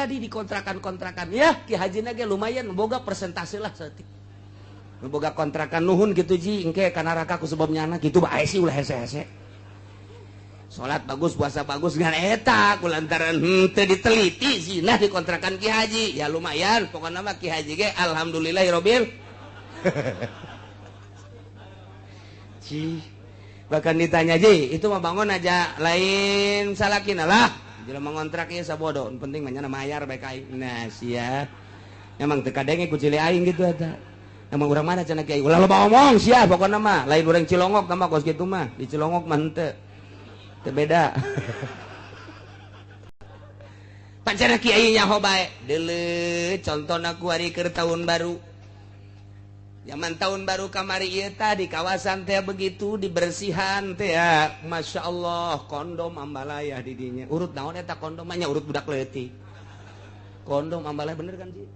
jadi di kontrakan-kontrakan ya Ki Haji ge lumayan boga persentase lah saeutik boga kontrakan nuhun gitu ji engke kana raka ku sebabnya anak gitu bae sih ulah hese-hese salat bagus puasa bagus ngan eta kulantaran teu diteliti zina di kontrakan Ki Haji ya lumayan pokokna mah Ki Haji ge alhamdulillahirabbil Ci bahkan ditanya Ji itu mah bangun aja lain salakina lah jelema ngontrak ieu sabodo penting mah nya mayar bae ka aing nah sia emang teu kadenge ku cili aing gitu eta emang urang mana cenah kiai ulah loba omong sia pokona mah lain urang Cilongok tambah kos kitu mah di Cilongok mah henteu teu beda pancana kiai nyaho bae deuleu contona ku ari keur tahun baru zaman tahun baru kamari ieu tah di kawasan teh begitu dibersihan teh ya Masya Allah kondom ambalayah di dinya urut naon eta kondom nya urut budak leutik kondom ambalayah bener kan sih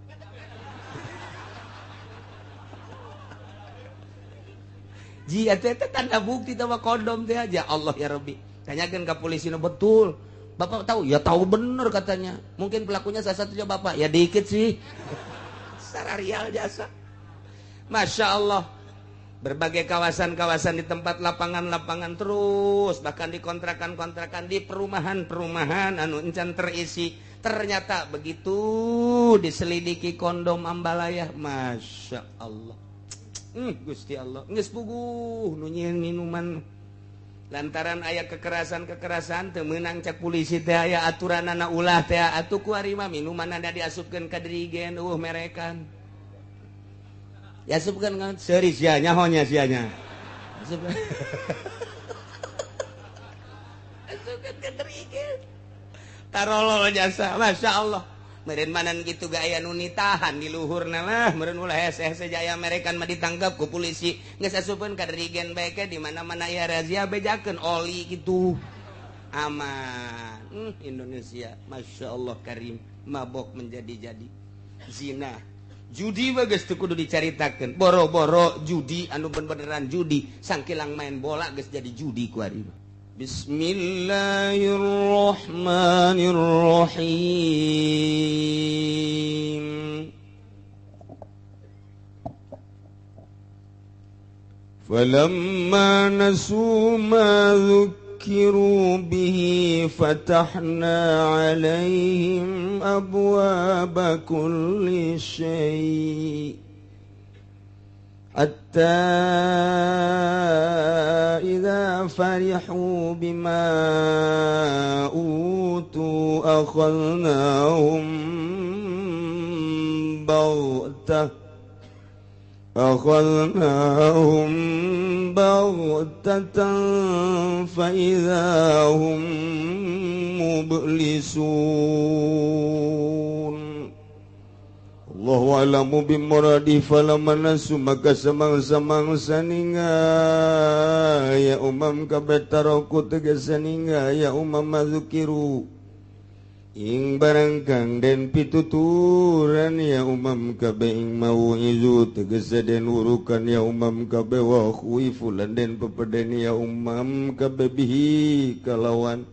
ji eta tanda bukti sama kondom teh aja Allah ya Rabbi tanyakeun ka polisi betul Bapak tahu ya tahu bener katanya mungkin pelakunya salah satunya Bapak ya dikit sih secara real jasa Masya Allah berbagai kawasan-kawasan di tempat lapangan-lapangan terus bahkan di kontrakan-kontrakan di perumahan-perumahan anu encan terisi ternyata begitu diselidiki kondom ambalayah Masya Allah Gusti Allah geus puguh nu nyieun minuman lantaran aya kekerasan-kekerasan teu meunang cak polisi teh aya aturanana ulah teh atuh ku ari mah minuman anda diasupkeun ka dirigen merekan ya asupkeun kan seuri sia nyahonya sianya asupkeun ka dirigen tarolol jasa Masya Allah meureun manan kitu ga aya nu nitahan di luhurna lah meureun ulah hese-hese jaya merekan mah ditangkap ku polisi geus asupkeun ka dirigen bae ke di mana-mana aya razia bejakeun oli kitu aman Indonesia Masya Allah karim mabok menjadi-jadi zina judi bagus tuh kudu dicaritakeun boro-boro judi anu beneran judi sangkilang main bola geus jadi judi ku ari Bismillahirrahmanirrahim falamma nasu ma ذكروا به فتحنا عليهم أبواب كل شيء حتى إذا فرحوا بما أوتوا أخذناهم بغتة فإذا هم مبلسون Allahu a'lamu bimuradi falamma nasu maka samang-samang saninga ya umam kabeh taroku tegas saninga ya umam madzukiru ing barang kang den pituturan ya umam kabeh ing mau'izu tegas den urukan ya umam kabeh wa khuifulan den pepeden ya umam kabeh bihi kalawan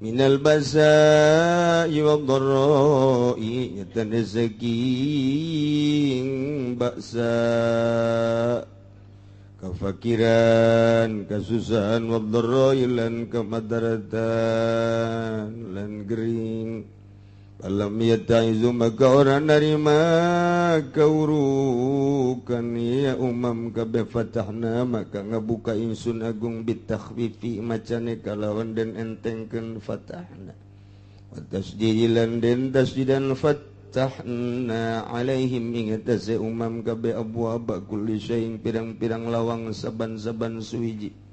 minal basa'i wadh-dharra'i yatanazaking baksa kafakiran kasusahan wadh-dharra'i lan kamadaratan lan gering alam yata'izu maka orang narima kaurukan ya umam kabeh fatahna maka ngabuka insun agung bitakhfifi macane kalawan den entengkeun fatahna wa tasdilan den tasdidan fatahna alaihim ingatase umam kabeh abwaaba kulli syai'in pirang-pirang lawang saban-saban suwiji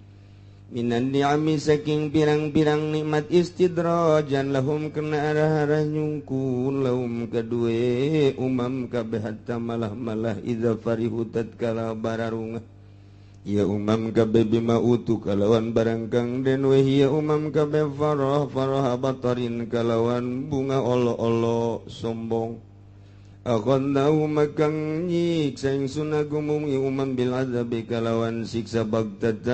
minan ni'ami saking pirang-pirang nikmat istidrajan lahum kena arah-arah nyungkul lahum kadue umam kabeh hatta malah-malah idza farihu tatkala bararungah ya umam kabeh bima utu kalawan barang kang den we ya umam kabeh farah batarin kalawan bunga olo-olo sombong akhadnahu makang nyiksa ingsun agumum umam bil azabi kalawan siksa bagtatan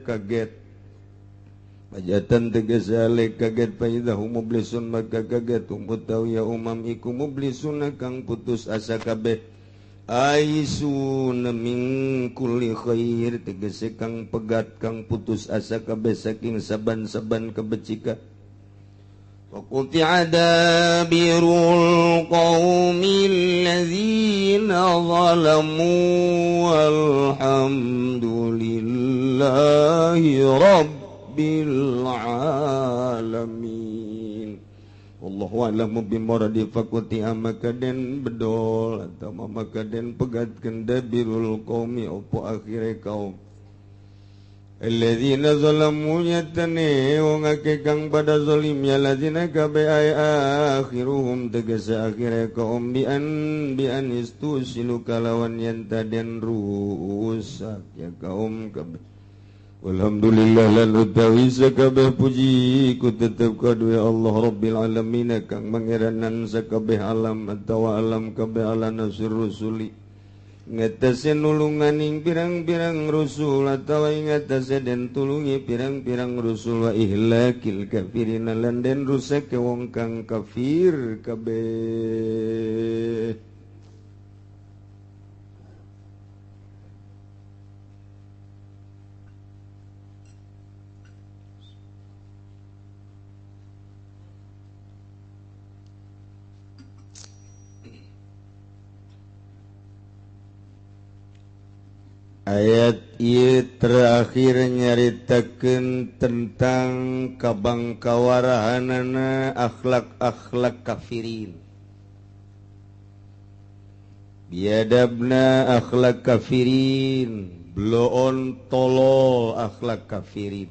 kaget Pajatan tegesa alaik kaget faidahu mublisun maka kaget umput tau ya umam iku mublisuna kang putus asa kabeh aisuna min kulli khair tegese kang pegat kang putus asa kabeh saking saban-saban kebecikan وَقُطِعَ دَابِرُ الْقَوْمِ الَّذِينَ ظَلَمُوا وَالْحَمْدُ لِلَّهِ رَبِّ الْعَالَمِينَ Wallahu a'lamu bimuradi faquti'a maka den bedol atau maka den pegatkeun dabirul qaumi opo akhire kaum alladzina zalamu yatane wong akeh kang pada zalim ya ladzina kabe ay akhiruhum tegese akhire kaum bi an istusilu kalawan yen taden rusak ya kaum kabeh walhamdulillah lan utawi sakabeh puji ku tetep kadue Allah rabbil alamin kang mangeranan sakabeh alam atawa alam kabeh ala nasir rusuli ngatase nulunganing pirang-pirang rusul atawa ngatase den tulungi pirang-pirang rusul wa ihlakil kafirin lan den rusak wong kang kafir kabeh. Ayat ieu terakhir nyaritakeun tentang kabangkawarahanana akhlak-akhlak kafirin. Biadabna akhlak kafirin, bloon tolol akhlak kafirin.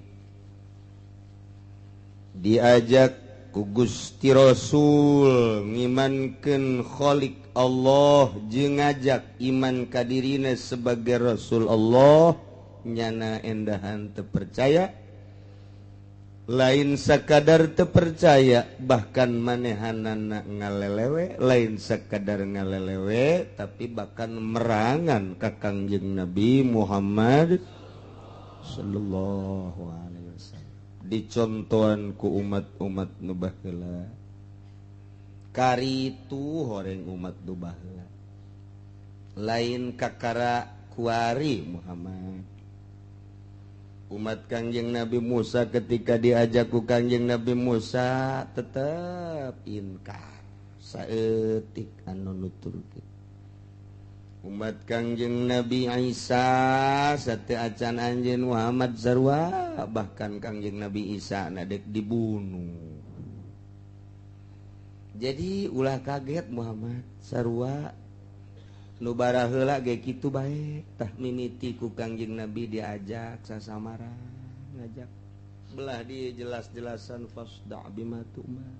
Diajak ku Gusti Rasul ngimankeun Khalik Allah jeung ngajak iman kadirina sebagai Rasul Allah nyana endahan teu percaya lain sakadar teu percaya bahkan manehanana ngalelewe lain sakadar ngalelewe tapi bahkan merangan ka Kangjeng Nabi Muhammad sallallahu alaihi wasallam dicontohan ku umat-umat nu baheula karitu horeng umat nu baheula lain kakara kuari Muhammad umat Kangjeng Nabi Musa ketika diajak ku Kangjeng Nabi Musa tetep inkar saeutik anu nuturkeun umat Kangjeng Nabi Isa sateu acan anjeun Muhammad sarua bahkan Kangjeng Nabi Isa na dek dibunuh. Jadi ulah kaget Muhammad sarua nu bara heula ge kitu bae tah mimiti ku Kangjeng Nabi diajak sasamara ngajak belah dia jelas-jelasan fasda bima tu'mar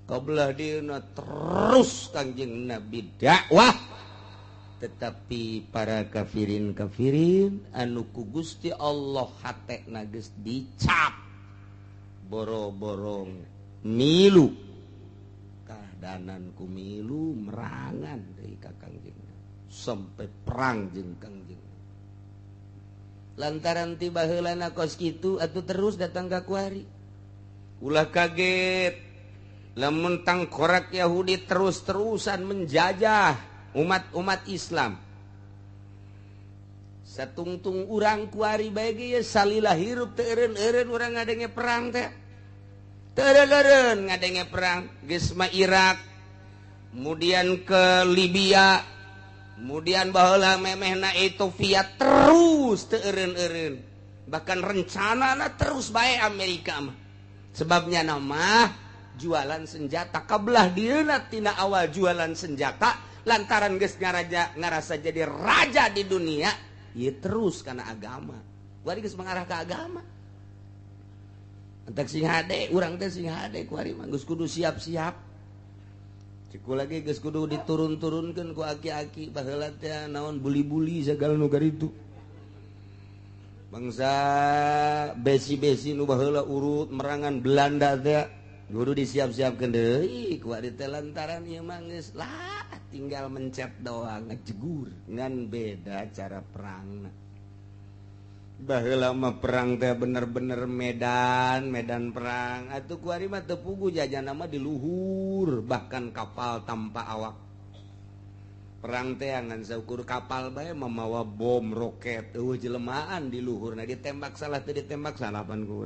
qablah dieuna terus Kangjeng Nabi dakwah tetapi para kafirin anu ku Gusti Allah hatena geus dicap boro-borong milu kahdanan ku milu merangan deui ka Kangjeng sampai perang jeung Kangjeng lantaran ti baheulana kos kitu atuh terus datang ka kuari ulah kaget lamun tangkorak Yahudi terus-terusan menjajah umat-umat Islam satungtung urang kuari bae ge salilah hirup teu eureun-eureun urang ngadenge perang teh teu eureun ngadenge perang geus mah Irak kemudian ke Libya kemudian baheula memehna Ethiopia terus teu eureun-eureun bahkan rencanana terus bae Amerika mah sebabnya nama jualan senjata kabelah dieuna tina awal jualan senjata lantaran geus ngarasa jadi raja di dunia ieu terus kana agama kuari geus mengarah ke agama entek sing hade urang teh sing hade kuari mah geus kudu siap-siap ciku lagi geus kudu diturun-turunkeun ku aki-aki baheula teh naon buli-buli sagala nu garitu bangsa besi-besi nu baheula urut merangan Belanda teh guru disiap-siapkeun deui kuari teh lantaran ieu mah geus lah tinggal mencet doang ngejegur ngan beda cara perang lama perang teh bener-bener medan perang atuh kuari mah teu pugu jajan nama di luhur bahkan kapal tanpa awak perang teh ngan saukur kapal bae memawa bom roket jelemaan di luhurna ditembak salah teu ditembak salapan ku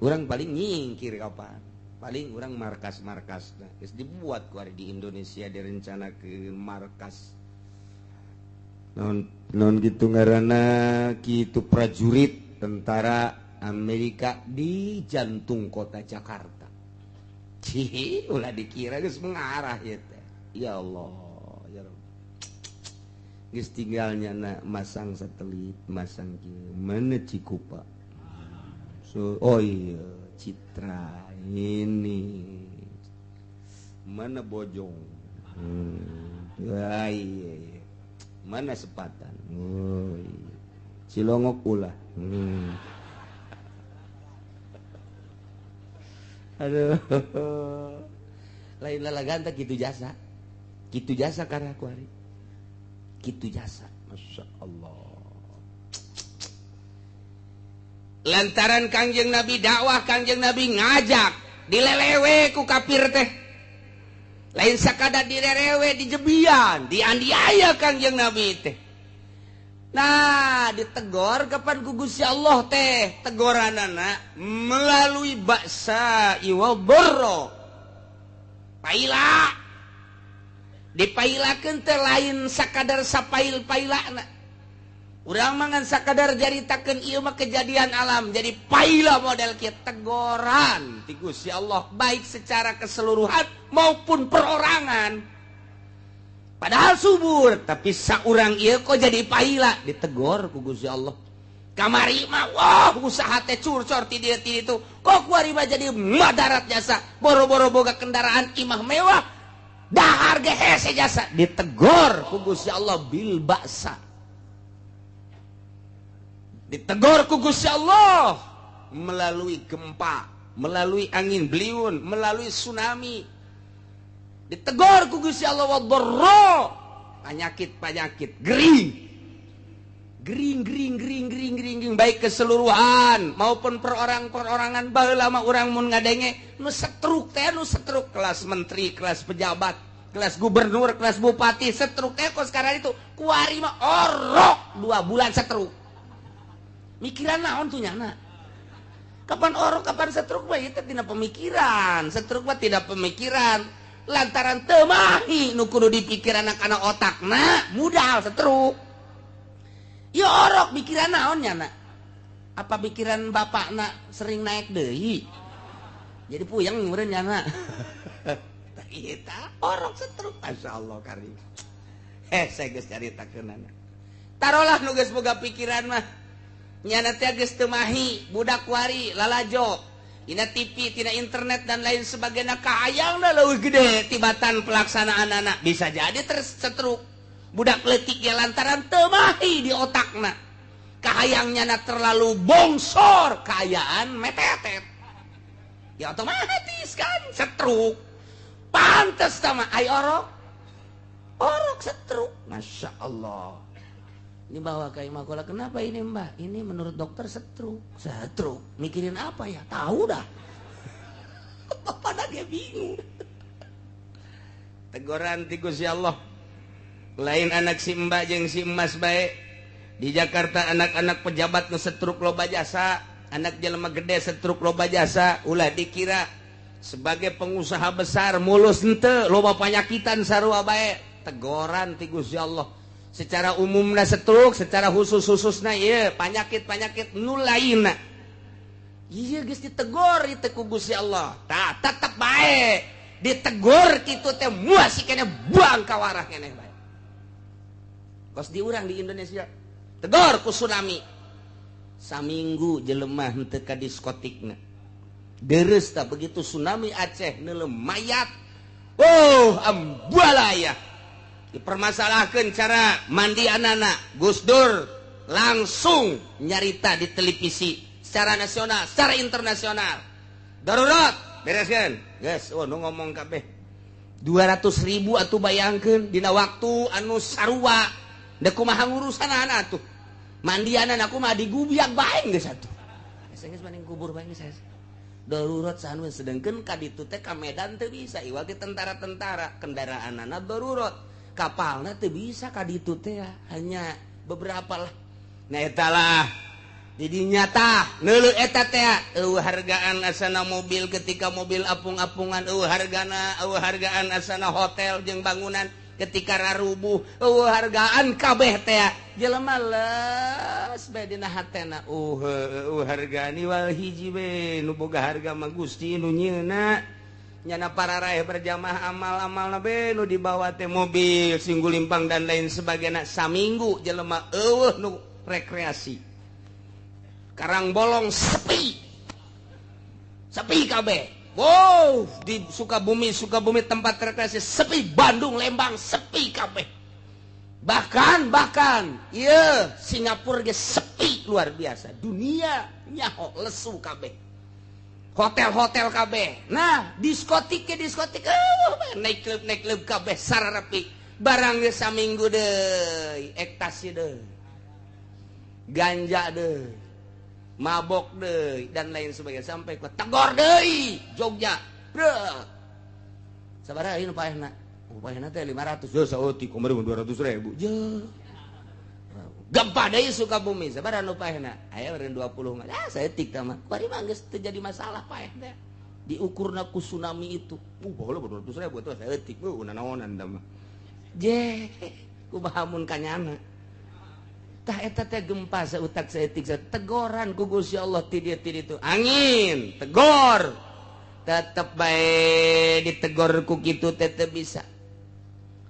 urang paling nyingkir kapal paling urang markas-markas geus dibuat kuari di Indonesia direncanakeun markas non gitu ngaranna kitu prajurit tentara Amerika di jantung kota Jakarta. Cih, ulah dikira geus mengarah ya teh. Ya Allah, ya Rabb. Geus tinggalnya masang satelit, masang kieu. Mana Cikupa? So, oh iya, Citra ini. Mana Bojong? Ya, iya. Mana Sepatan? Oh, iya. Cilongok ulah. Aduh. Lain lalagan tak kitu jasa. Kitu jasa karena aku hari. Kitu jasa. Masya Allah. Lantaran Kangjeng Nabi dakwah, Kangjeng Nabi ngajak, dilelewe ku kafir teh. Lain sakadar direrewe dijebian dianiaya Kangjeng Nabi teh. Nah ditegor kapan ku Gusti Allah teh tegoranana melalui baksa iwal borro paila dipailakeun teh lain sakadar sapail-pailana urang mangan sakadar jaritakeun ieu mah kejadian alam jadi paila model kieu tegoran ti Gusti Allah baik secara keseluruhan maupun perorangan padahal subur tapi saurang ieu kok jadi paila ditegor ku Gusti Allah kamari mah wah usaha teh curcor ti dieu ti ditu kok kuari mah jadi madarat jasa boro-boro boga kendaraan imah mewah dahar ge hese jasa ditegor ku Gusti Allah bil ba'sa ditegor ku Gusti Allah melalui gempa, melalui angin beliun, melalui tsunami. Ditegor ku Gusti Allah wadharra, penyakit-penyakit, gering, baik keseluruhan maupun perorangan baheula mah urang mun ngadenge nu setruk teh nu setruk kelas menteri, kelas pejabat, kelas gubernur, kelas bupati setruk teh kok sekarang itu kuari mah orok 2 bulan setruk. Mikiran naon tuh nyana kapan orok kapan setruk mah itu tidak pemikiran setruk mah tidak pemikiran lantaran temahi nu kudu dipikir anak-anak otakna mudal setruk ya orok mikiran naon nyana apa pikiran bapakna sering naik deui jadi puyeng meureun nyana tah eta orok setruk masyaallah karim saya geus caritakeunana tarolah nu geus boga pikiran mah nyana teh geus teu mahi budak wari lalajo tina TV tina internet dan lain sebagainya kaayangna leuwih gede tibatan pelaksanaan bisa jadi tersetruk budak leutik ge lantaran teu mahi di otakna kahayang nyana terlalu bongsor kaayaan metetet ya otomatis kan setruk pantes sama ai orok setruk masya Allah. Ini bawa ke Imakola, kenapa ini mbak? Ini menurut dokter setruk. Mikirin apa ya? Tahu dah. Bapak lagi bingung. Teguran ti Gusti Allah. Lain anak si mbak jeung si emas bae. Di Jakarta anak-anak pejabat nu setruk loba jasa, anak jelema gede setruk loba jasa, ulah dikira sebagai pengusaha besar mulus henteu loba panyakitan sarua bae. Teguran ti Gusti Allah. Secara umumna setruk, secara khusus-khususna ieu penyakit-penyakit nu lainna. Ieu geus ditegor itu ku Gusti Allah. Tah tetep bae ditegor kitu teh muasi keneh buang ka warah keneh bae. Kos diurang di Indonesia. Tegor ku tsunami. Saminggu jelema henteu ka diskotikna. Deres tah begitu tsunami Aceh neuleuh mayat. Oh, ambalaya. Dipermasalahkan cara mandi anak-anak Gus Dur langsung nyarita di televisi secara nasional, secara internasional darurat bereskan guys nu ngomong kabeh 200.000 atuh bayangkeun dina waktu anu sarua da kumaha ngurusan anak tuh mandianan aku mah digubiak bae geus atuh geus mending kubur bae geus darurat sahan sedengkeun ka ditu teh ka Medan teu bisa iwal ti tentara-tentara kendaraanna darurat kapalna teu bisa ka ditu teh hanya beberapa lah nah eta lah jadi nyata neuleuh eta teh hargaan asana mobil ketika mobil apung-apungan hargaan asana hotel jeung bangunan ketika rarubuh hargaan kabeh teh jelema leus bae dina hatena hargaan wal hiji we nu boga harga mah Gusti nu nyieuna nyana para raeh berjamaah amal-amalna be nu dibawa teh mobil singgu limpang dan lain sebagainya saminggu jelema eueuh nu rekreasi Karang Bolong sepi kabeh wow di Sukabumi tempat rekreasi sepi Bandung Lembang sepi kabeh bahkan iya Singapura ge sepi luar biasa dunia nyaho lesu kabeh hotel kabeh nah diskotik naik klub kabeh sararapi barang ge saminggu deui ekstasi deui ganja deui mabok deui dan lain sebagainya sampai ke Tegor deui Jogja brek sabaraha ieu nu paehna upahna teh 500 yo saeutik kumaha 200.000 je gempa deui Sukabumi sabaraha nu paehna aya meureun 20 saeutik tah mah kuari mah geus teu jadi masalah paeh teh diukurna ku tsunami itu baheula 200.000 tuh saeutik naonan tah mah je kumaha mun kanyana tah eta teh gempa sautak saeutik tegoran ku Gusti Allah ti dieu itu angin tegor tetep bae ditegor ku kitu teh teu bisa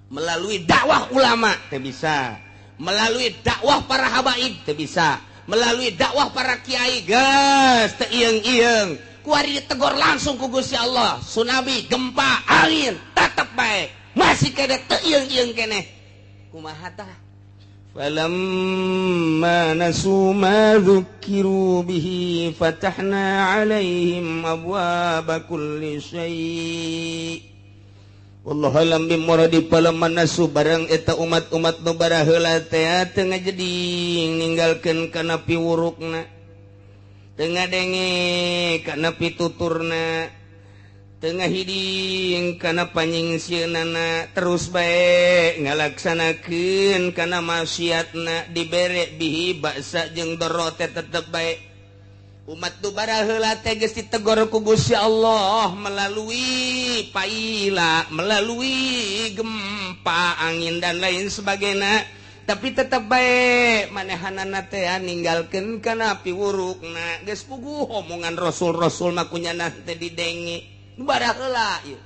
melalui dakwah ulama teu bisa melalui dakwah para habaib teu bisa melalui dakwah para kiai geus teu ieung-ieung ku ari ditegor langsung ku Gusti Allah tsunami gempa angin tetep bae masih kene teu ieung-ieung keneh kumaha tah فَلَمَّا نَسُوا مَا ذُكِّرُوا بِهِ فَتَحْنَا عَلَيْهِمْ أَبْوَابَ كُلِّ شَيْءٍ Wallahu alam bimuradi falamma nasu barang eta umat-umat nu baraheula teh teu ngajading ninggalkeun kana piwurukna teu ngadenge kana pituturna tengah hiding kana panyingsieunana terus bae ngalaksanakeun kana maksiatna dibere bihi baksa jeung doro teh tetep bae umat tu baraheula teh geus ditegor ku Gusti Allah melalui paila melalui gempa angin dan lain sebagainya tapi tetep bae manehanana teh ninggalkeun kana piwurukna geus puguh omongan rasul-rasul mah kunyana teh didenge baraheula ieu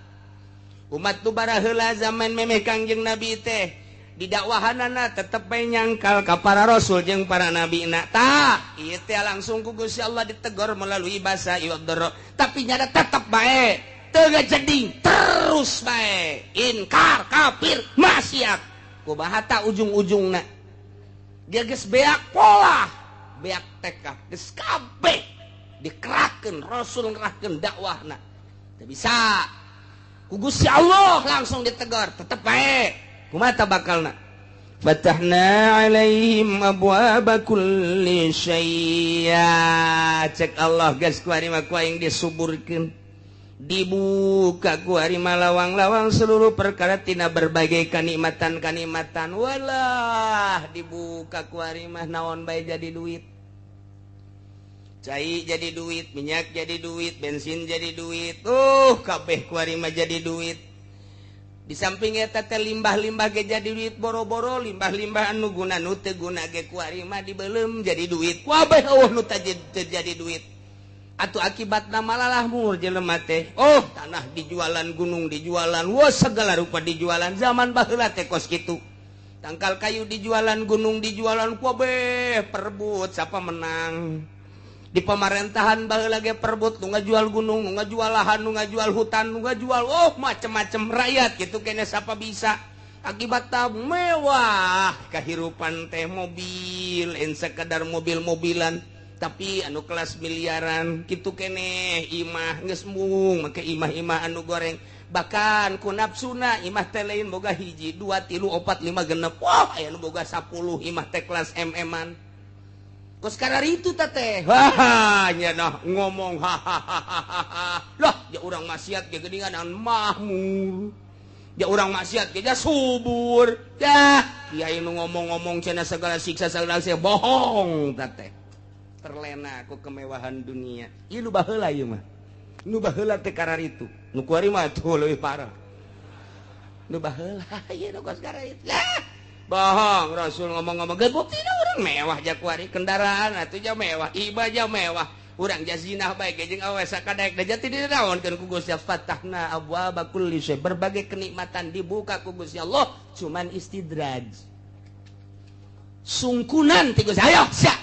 umat tu baraheula zaman memeh Kangjeng Nabi teh didakwahanana tetep bae nyangkal ka para rasul jeung para nabina tah ieu teh langsung ku Gusti Allah ditegor melalui basa iwadoro tapi nyada tetep bae teu ngajading terus bae inkar kafir maksiat kumaha tah ujung-ujungna dia geus beak pola beak tekad geus kabeh dikerahkeun rasul ngerahkeun dakwahna teu bisa ku Gusti Allah langsung ditegor tetep bae kumaha tah bakalna fatahna alaihim abwaaba kulli syai' cek Allah geus ku ari mah ku aing disuburkeun dibuka ku ari mah lawang-lawang seluruh perkara tina berbagai kanikmatan-kanikmatan walah dibuka ku ari mah naon bae jadi duit cai jadi duit, minyak jadi duit, bensin jadi duit. Kabeh ku ari mah jadi duit. Di samping eta teh limbah-limbah ge jadi duit boro-boro, limbah-limbah anu guna nu teu guna ge ku ari mah dibeulem jadi duit. Kabeh eueuh nu teu jadi duit. Atuh akibatna malalah mur jelema teh. Tanah dijualan, gunung dijualan, segala rupa dijualan. Zaman baheula teh kos kitu. Tangkal kayu dijualan, gunung dijualan, kabeh perebut siapa menang. Di pemerintahan baheula ge perebut nu ngajual gunung, nu ngajual lahan, nu ngajual hutan, nu ngajual macem-macem rakyat gitu kene siapa bisa. Akibatna mewah kahirupan teh mobil, en sekedar mobil-mobilan tapi anu kelas miliaran gitu kene imah geus mung make imah-imah anu goreng bahkan ku nafsuna imah teh lain boga hiji 2 3 4 5 6 aya nu boga 10 imah teh kelas MM-an kos karena itu teh nya nah ngomong hahaha lah ya orang maksiat ge geuningan mahmur ya orang maksiat ge subur ya kiai nu ngomong-ngomong cenah segala siksa segala saya bohong teh terlena ku kemewahan dunia ieu nu baheula ieu mah nu baheula teh karena itu nu kuari mah tuh leuwih parah nu baheula ieu nu kos karena itu lah bohong Rasul ngomong-ngomong ge buktina urang mewah jak kuari kendaraan atuh ja mewah iba ja mewah urang ja zinah bae ge jeung awe sakadaek da jati dinaonkeun ku Gusti fatahna abwaaba kulli syai berbagai kenikmatan dibuka ku Gusti Allah cuman istidraj sungkunan ti Gusti hayo sia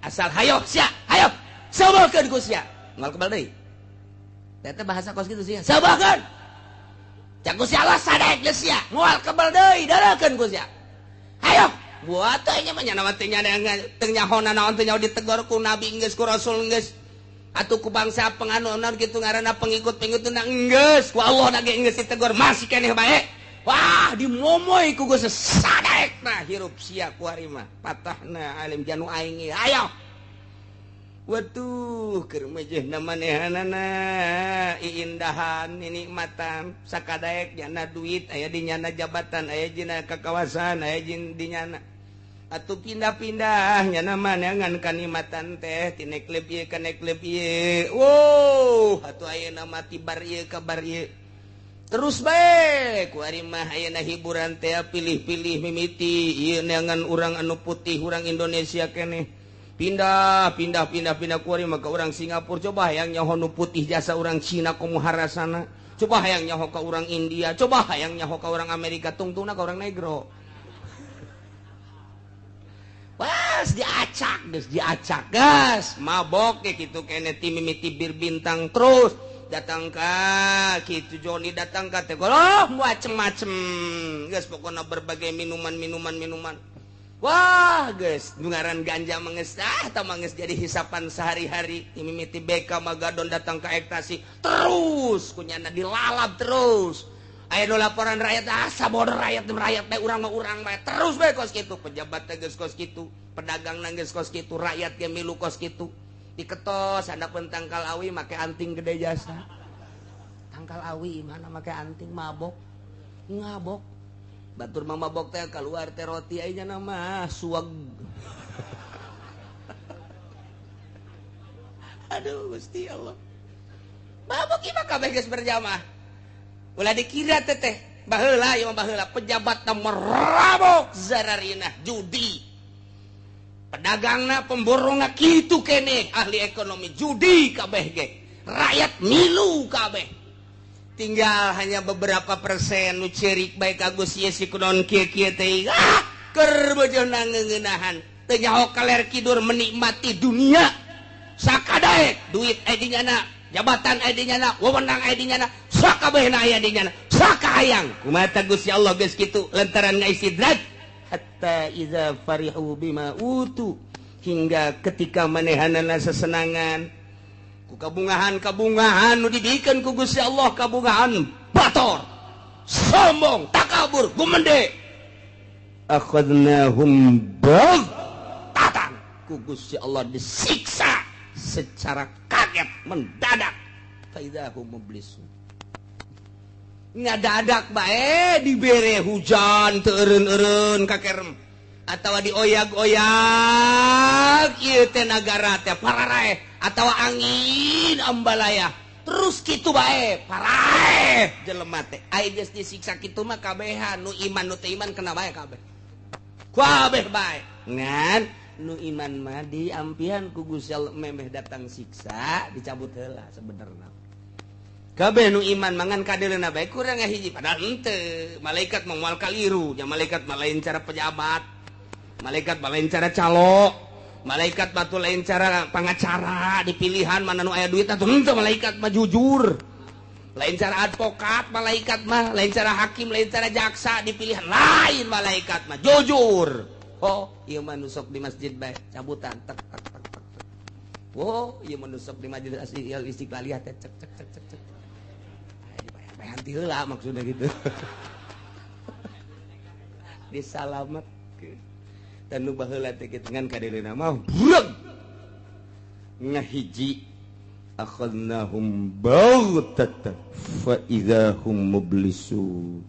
asal hayo sia hayo sabakeun Gusti moal kebal deui eta bahasa kos kitu sia sabakeun cak Gusti Allah sadaek geus sia moal kebal deui darakeun Gusti hayo buat teh nya mah nya teh nya teu nyahona naon teh nya ditegor ku nabi geus ku rasul geus atuh ku bangsa penganuan kitu ngaranna pengikut-pengikut geus ku Allah na ge geus ditegor masih keneh bae wah dimomoy ku Gusti sadaekna hirup sia ku ari mah patahna alim janu aing hayo waduh keur mejehna manehanana iindahan nikmatan sakadaek nyana duit aya di nyana jabatan aya dina kakawasan aya di nyana atuh pindah-pindah nyana maneangan kanikmatan teh ti nekleb ieu ka nekleb ieu wow atuh ayeuna mati bar ieu ka bar ieu terus bae ku ari mah ayeuna hiburan teh pilih-pilih mimiti ieu neangan urang anu putih urang Indonesia keneh pindah kuari maka orang Singapura coba hayang nyaho nu putih jasa orang Cina komo harasana coba hayang nyaho ka orang India coba hayang nyaho ka orang Amerika tungtungna ka orang negro pas diacak gas mabok gitu kene ti mimiti bir bintang terus datang ka kitu Joni datang ka teh macem-macem geus pokona berbagai minuman wah guys ngaran ganja menges manges jadi hisapan sehari-hari mimiti BK Magadon datang ke ekstasi terus kunyana dilalap terus aya nu laporan rakyat sabodo rakyat teh urang mah terus bae kos kitu pejabat teh geus kos kitu pedagang nang geus kos kitu rakyat ge milu kos kitu diketos handapeun tangkal awi make anting gede jasa tangkal awi mana make anting mabok ngabok batur mama bok teh keluar teh roti aja nama suag aduh Gusti Allah mabok ieu mah kabeh geus berjamaah ulah dikira teh baheula ieu mah baheula pejabatna merabok zararina judi pedagangna pemborongna kitu keneh ahli ekonomi judi kabeh ge rakyat milu kabeh tinggal hanya beberapa persen nu cerik baik Agus ye si kunon kieu-kieu teh keur beujeuna ngeuneunahan teu nyaho kaler kidur menikmati dunia sakadaek duit aya di nyana jabatan aya di nyana wewenang aya di nyana sakabehna aya di nyana sakahayang kumaha ta Gusti Allah geus kitu lantaran ngaistidraj hatta iza farihu bima utu hingga ketika manehanana sesenangan kabungahan nu dibikeun ku Gusti Allah kabungahan bator sombong takabur gumende akhadnahum baghtatan ku Gusti Allah disiksa secara kaget mendadak faidahum mublisun ngadadak bae dibere hujan teu eureun-eureun kakerem atawa dioyag-oyag ieu teh nagara teh pararae atawa angin ambalaya terus kitu bae parae jelema teh aya geus disiksa kitu mah kabehan nu iman nu teu iman kena bae kabeh bae ngan nu iman mah diampihan ku Gusti Allah memeh datang siksa dicabut heula sebenarnya kabeh nu iman mangan kadeulna bae kurang ngahiji padahal henteu malaikat mah moal kaliru nya malaikat mah lain cara pejabat malaikat mah lain cara calo malaikat batu lain cara pengacara dipilihan mana nu aya duit atuh henteu malaikat mah jujur lain cara advokat malaikat mah lain cara hakim lain cara jaksa dipilihan lain malaikat mah jujur oh ieu mah nu sok di masjid bae cabutan tek tek tek tek oh ieu mah nu sok di majelis istiqlal teh cek cek cek cek cek dibayar-bayar ti heula maksudna gitu disalamet anu baheula teh dengan kadelena mah bureg ngahiji akhadnahum baghtatan fa idzahum mublisun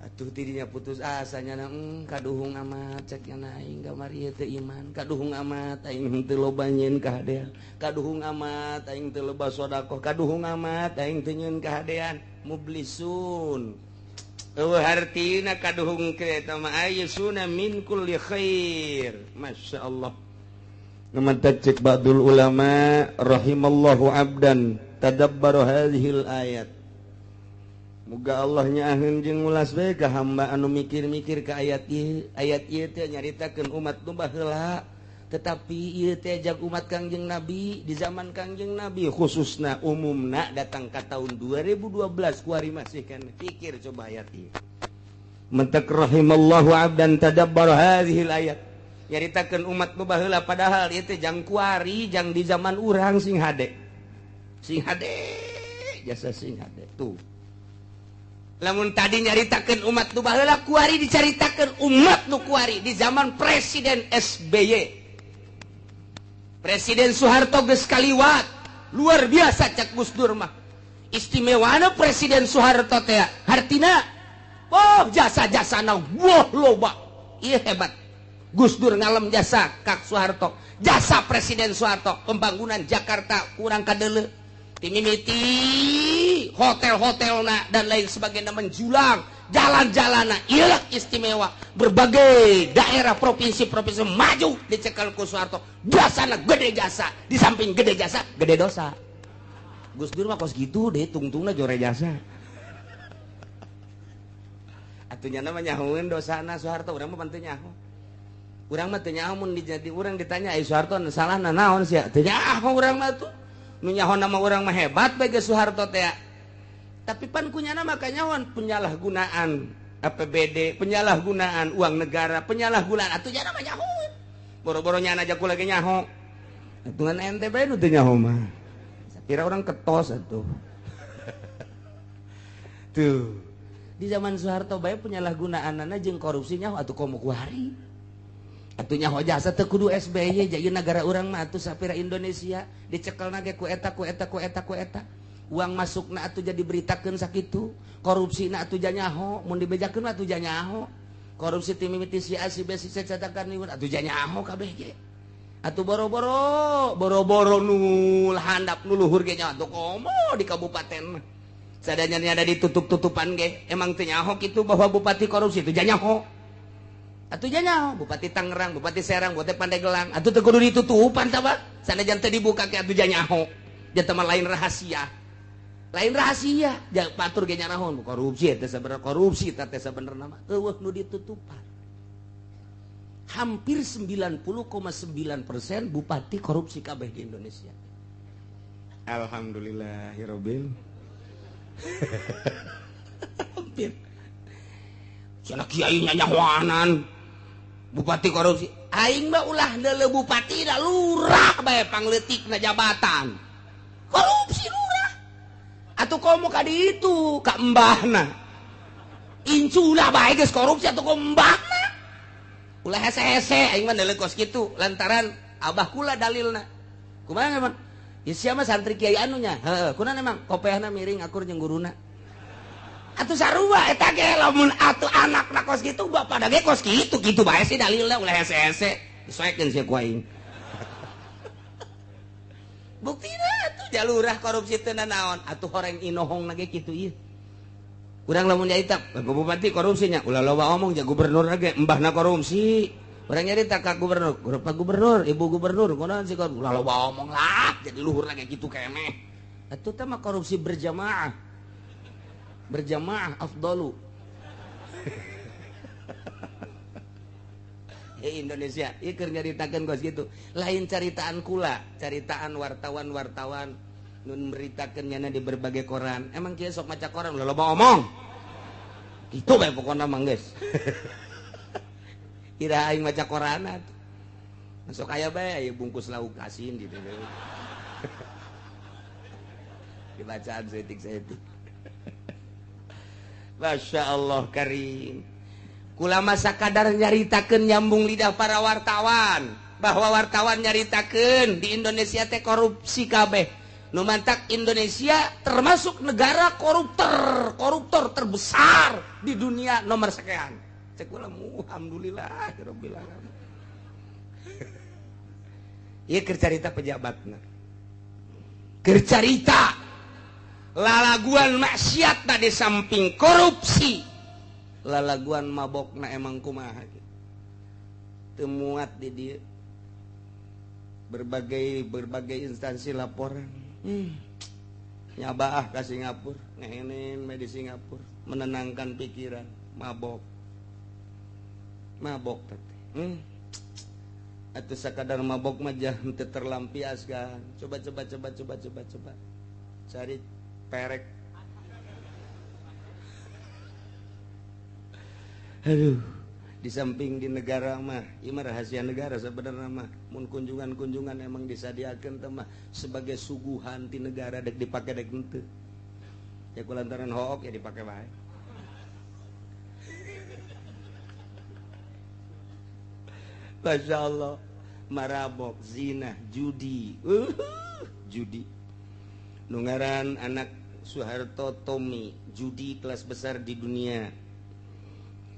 atuh tidinya putus asanya kaduhung amat cek aing kamari teu iman kaduhung amat aing teu loba nyieun kahadean kaduhung amat aing teu loba sedekah kaduhung amat aing teu nyieun kahadean mublisun artina kaduhung kereta mah ayyusuna min kulli khair masyaallah. Namanta cek ba'dul ulama rahimallahu abdan tadabbara hadhil ayat. Muga Allah nyaaheun jeung ulas bae ka hamba anu mikir-mikir ka ayat ieu teh nyaritakeun umat nu baheula tetapi ieu teh jag umat Kangjeng Nabi di zaman Kangjeng Nabi khususna umumna datang ka tahun 2012 kuari masih kan pikir coba ayat ieu. Mentak rahimallahu abdan tadabbara hadhil ayat. Nyaritakeun umat nu baheula padahal ieu teh jang kuari jang di zaman urang sing hade jasa sing hade tuh lamun tadi nyaritakeun umat nu baheula kuari dicaritakeun umat nu kuari di zaman Presiden SBY Presiden Soeharto geus kaliwat luar biasa cak Gus Dur mah istimewana Presiden Soeharto teh hartina jasa-jasana loba ieu hebat Gus Dur ngalem jasa Kak Soeharto jasa Presiden Soeharto pembangunan Jakarta kurang kadeuleu timimiti hotel-hotelna dan lain sebagainya menjulang jalan-jalanna ieu istimewa berbagai daerah provinsi-provinsi maju dicekel ku Soeharto jasana gede jasa di samping gede jasa gede dosa Gus Dur mah kos gitu deh tungtungna jore jasa atunya namanya nyahoeun dosana Soeharto urang mah panteu nyaho urang mah teu nyaho mun dijadi urang ditanya ai Soeharto salahna naon sia teu nyaho urang mah tuh nu nyaho nama urang mah hebat bae ge Soeharto teh tapi pan kunyana mah kanyawan penyalahgunaan APBD penyalahgunaan uang negara penyalahgunaan atuh nya mah nyaho boro-boro nyana jaku lagi nyaho atuh ngan ente bae nu teu nyaho mah sakira urang ketos atuh tuh di zaman Soeharto bae penyalahgunaanana jeung korupsi nyaho atuh komo kuari atuh nyaho jasa teu kudu SBY jadi negara urang mah atuh sapira Indonesia dicekelna ge ku eta uang masukna atuh jadi beritakeun sakitu korupsina atuh ja nyaho mun dibejakeun mah atuh ja nyaho korupsi ti mimiti si A si B si C catakan niun atuh ja nyaho kabeh ge atuh boro-boro nu handap nu luhur ge nyaho atuh komo di kabupaten mah sadanya ada ditutup-tutupan ge emang teu nyaho kitu bahwa bupati korupsi teu ja nyaho atuh nya nyaho Bupati Tangerang, Bupati Serang, Bupati Pandeglang atuh teu kudu ditutupan tah Pak sanajan teu dibuka ke atuh nya nyaho nya mah lain rahasia batur ge nya naon korupsi teh sabenerna korupsi teh sabenerna mah eueuh nu ditutupan hampir 90,9% bupati korupsi kabeh di Indonesia alhamdulillahirabbil hampir cenah kiai nya nyahoanan bupati korupsi aing mah ulah deuleu bupati da lurah bae pangleutikna jabatan korupsi lurah atuh komo ka ditu ka embahna incuna bae geus korupsi atuh ka embahna ulah hese-hese aing mah deuleu kos kitu lantaran abah kula dalilna kumaha emang ieu sia mah santri kiai anunya heuh kunaon emang kopehna miring akur jeung guruna atuh sarua eta ge lamun atuh anakna kos kitu bapak da ge kos kitu kitu bae sih dalilna ulah hese-hese disoekeun sia ku aing buktina atuh jalurah korupsi teu naon atuh horeng inohongna ge kitu ieu urang lamun nyaita bupati korupsinya ulah loba omong ja gubernur ge embahna korupsi urang nyarita ka gubernur Pak Gubernur Ibu Gubernur kunaon sih ulah loba omong lah jadi luhur lagi kitu keneh atuh teh mah korupsi berjamaah afdalu Indonesia ieu keur nyaritakeun kos kitu lain caritaan kula caritaan wartawan nun beritakeun nyana di berbagai koran emang kieu sok maca koran ulah loba omong kitu bae pokona mah geus ira aing maca koran sok aya bae aya bungkus lauk asin gitu dibacaan setik Masya Allah karim kula masa kadar nyaritakeun nyambung lidah para wartawan bahwa wartawan nyaritakeun di Indonesia teh korupsi kabeh. Nu mantak Indonesia termasuk negara koruptor terbesar di dunia nomor sekian. Cek kula alhamdulillahirabbil alamin. Ieu keur carita pejabatna. Keur carita lalaguan maksiatna di samping korupsi. Lalaguan mabokna emang kumaha gitu. Teu muat di dieu. Berbagai instansi laporan. Nyabaah ka Singapura, ngehenen di Singapura, menenangkan pikiran, mabok teh. Atuh sakadar mabok mah jangan teu terlampiaskan. Coba. Cari perek. Aduh, di samping di negara mah, ieu mah rahasia negara sebenarnya mah. Mun kunjungan emang disadiakeun teh mah sebagai suguhan ti negara dek dipake dek henteu. Ya kulantaran hook ya dipake wae. Masya Allah, marabok, zina, judi, judi. Nungaran anak Soeharto Tommy, judi kelas besar di dunia.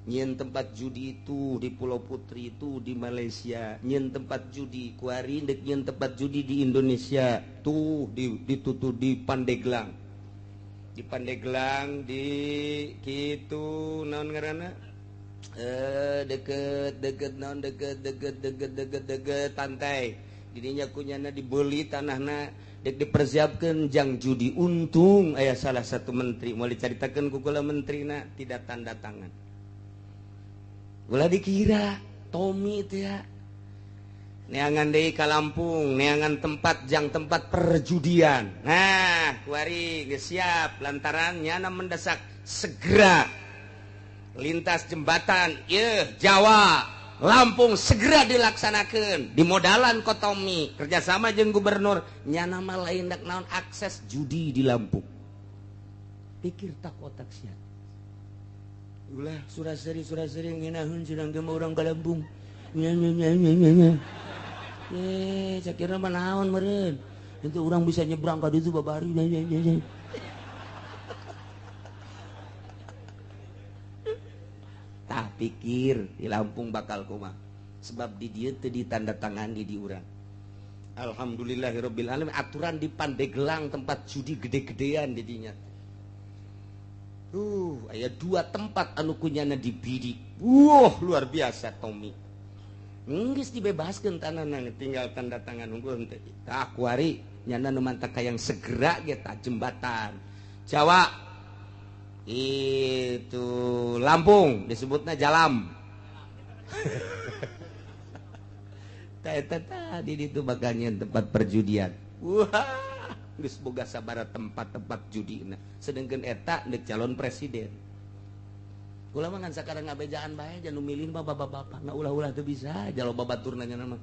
Nyen tempat judi itu di Pulau Putri itu di Malaysia. Nyen tempat judi kuari dek nyen tempat judi di Indonesia tuh ditutup di Pandeglang. Di Pandeglang di kitu naon ngaranna? Deket pantai didinya kunyana dibeli tanahna dek dipersiapkan jang judi. Untung aya salah satu menteri mau diceritakan ku kula menterina tidak tanda tangan. Kula dikira Tommy itu ya neangan deui ka Lampung, neangan tempat jang tempat perjudian. Nah kuari geus siap lantaran nyana mendesak segera lintas jembatan Jawa Lampung segera dilaksanakan di modalan Kotomi kerjasama jeung gubernur nyana mah lain dak naon akses judi di Lampung. Pikir tak otak sia ulah suraseri ngeunaheun sedang ge urang ka Lampung sakira mah naon meureun itu urang bisa nyebrang ka ditu babari pikir di Lampung bakal kumaha sebab di dieu teu ditandatangani di urang. Alhamdulillahirabbil alamin aturan di Pandeglang tempat judi gede-gedean di dinya. Aya 2 tempat anu kunyana dibidik. Luar biasa Tommy. Geus dibebaskeun tanahna tinggal tanda tangan unggul teh. Tah kuari nyana nu mantak hayang segera ge tah jembatan Jawa itu Lampung disebutnya Jalam. Tadi itu bagian tempat perjudian. Wah, geus boga sabaraha tempat-tempat judina. Sedengkeun eta deuk calon presiden. Kula mah ngan sakarang ngabejaan bae jangan milih bapak-bapak. Na ulah-ulah teu bisa jalo babaturna nya mah.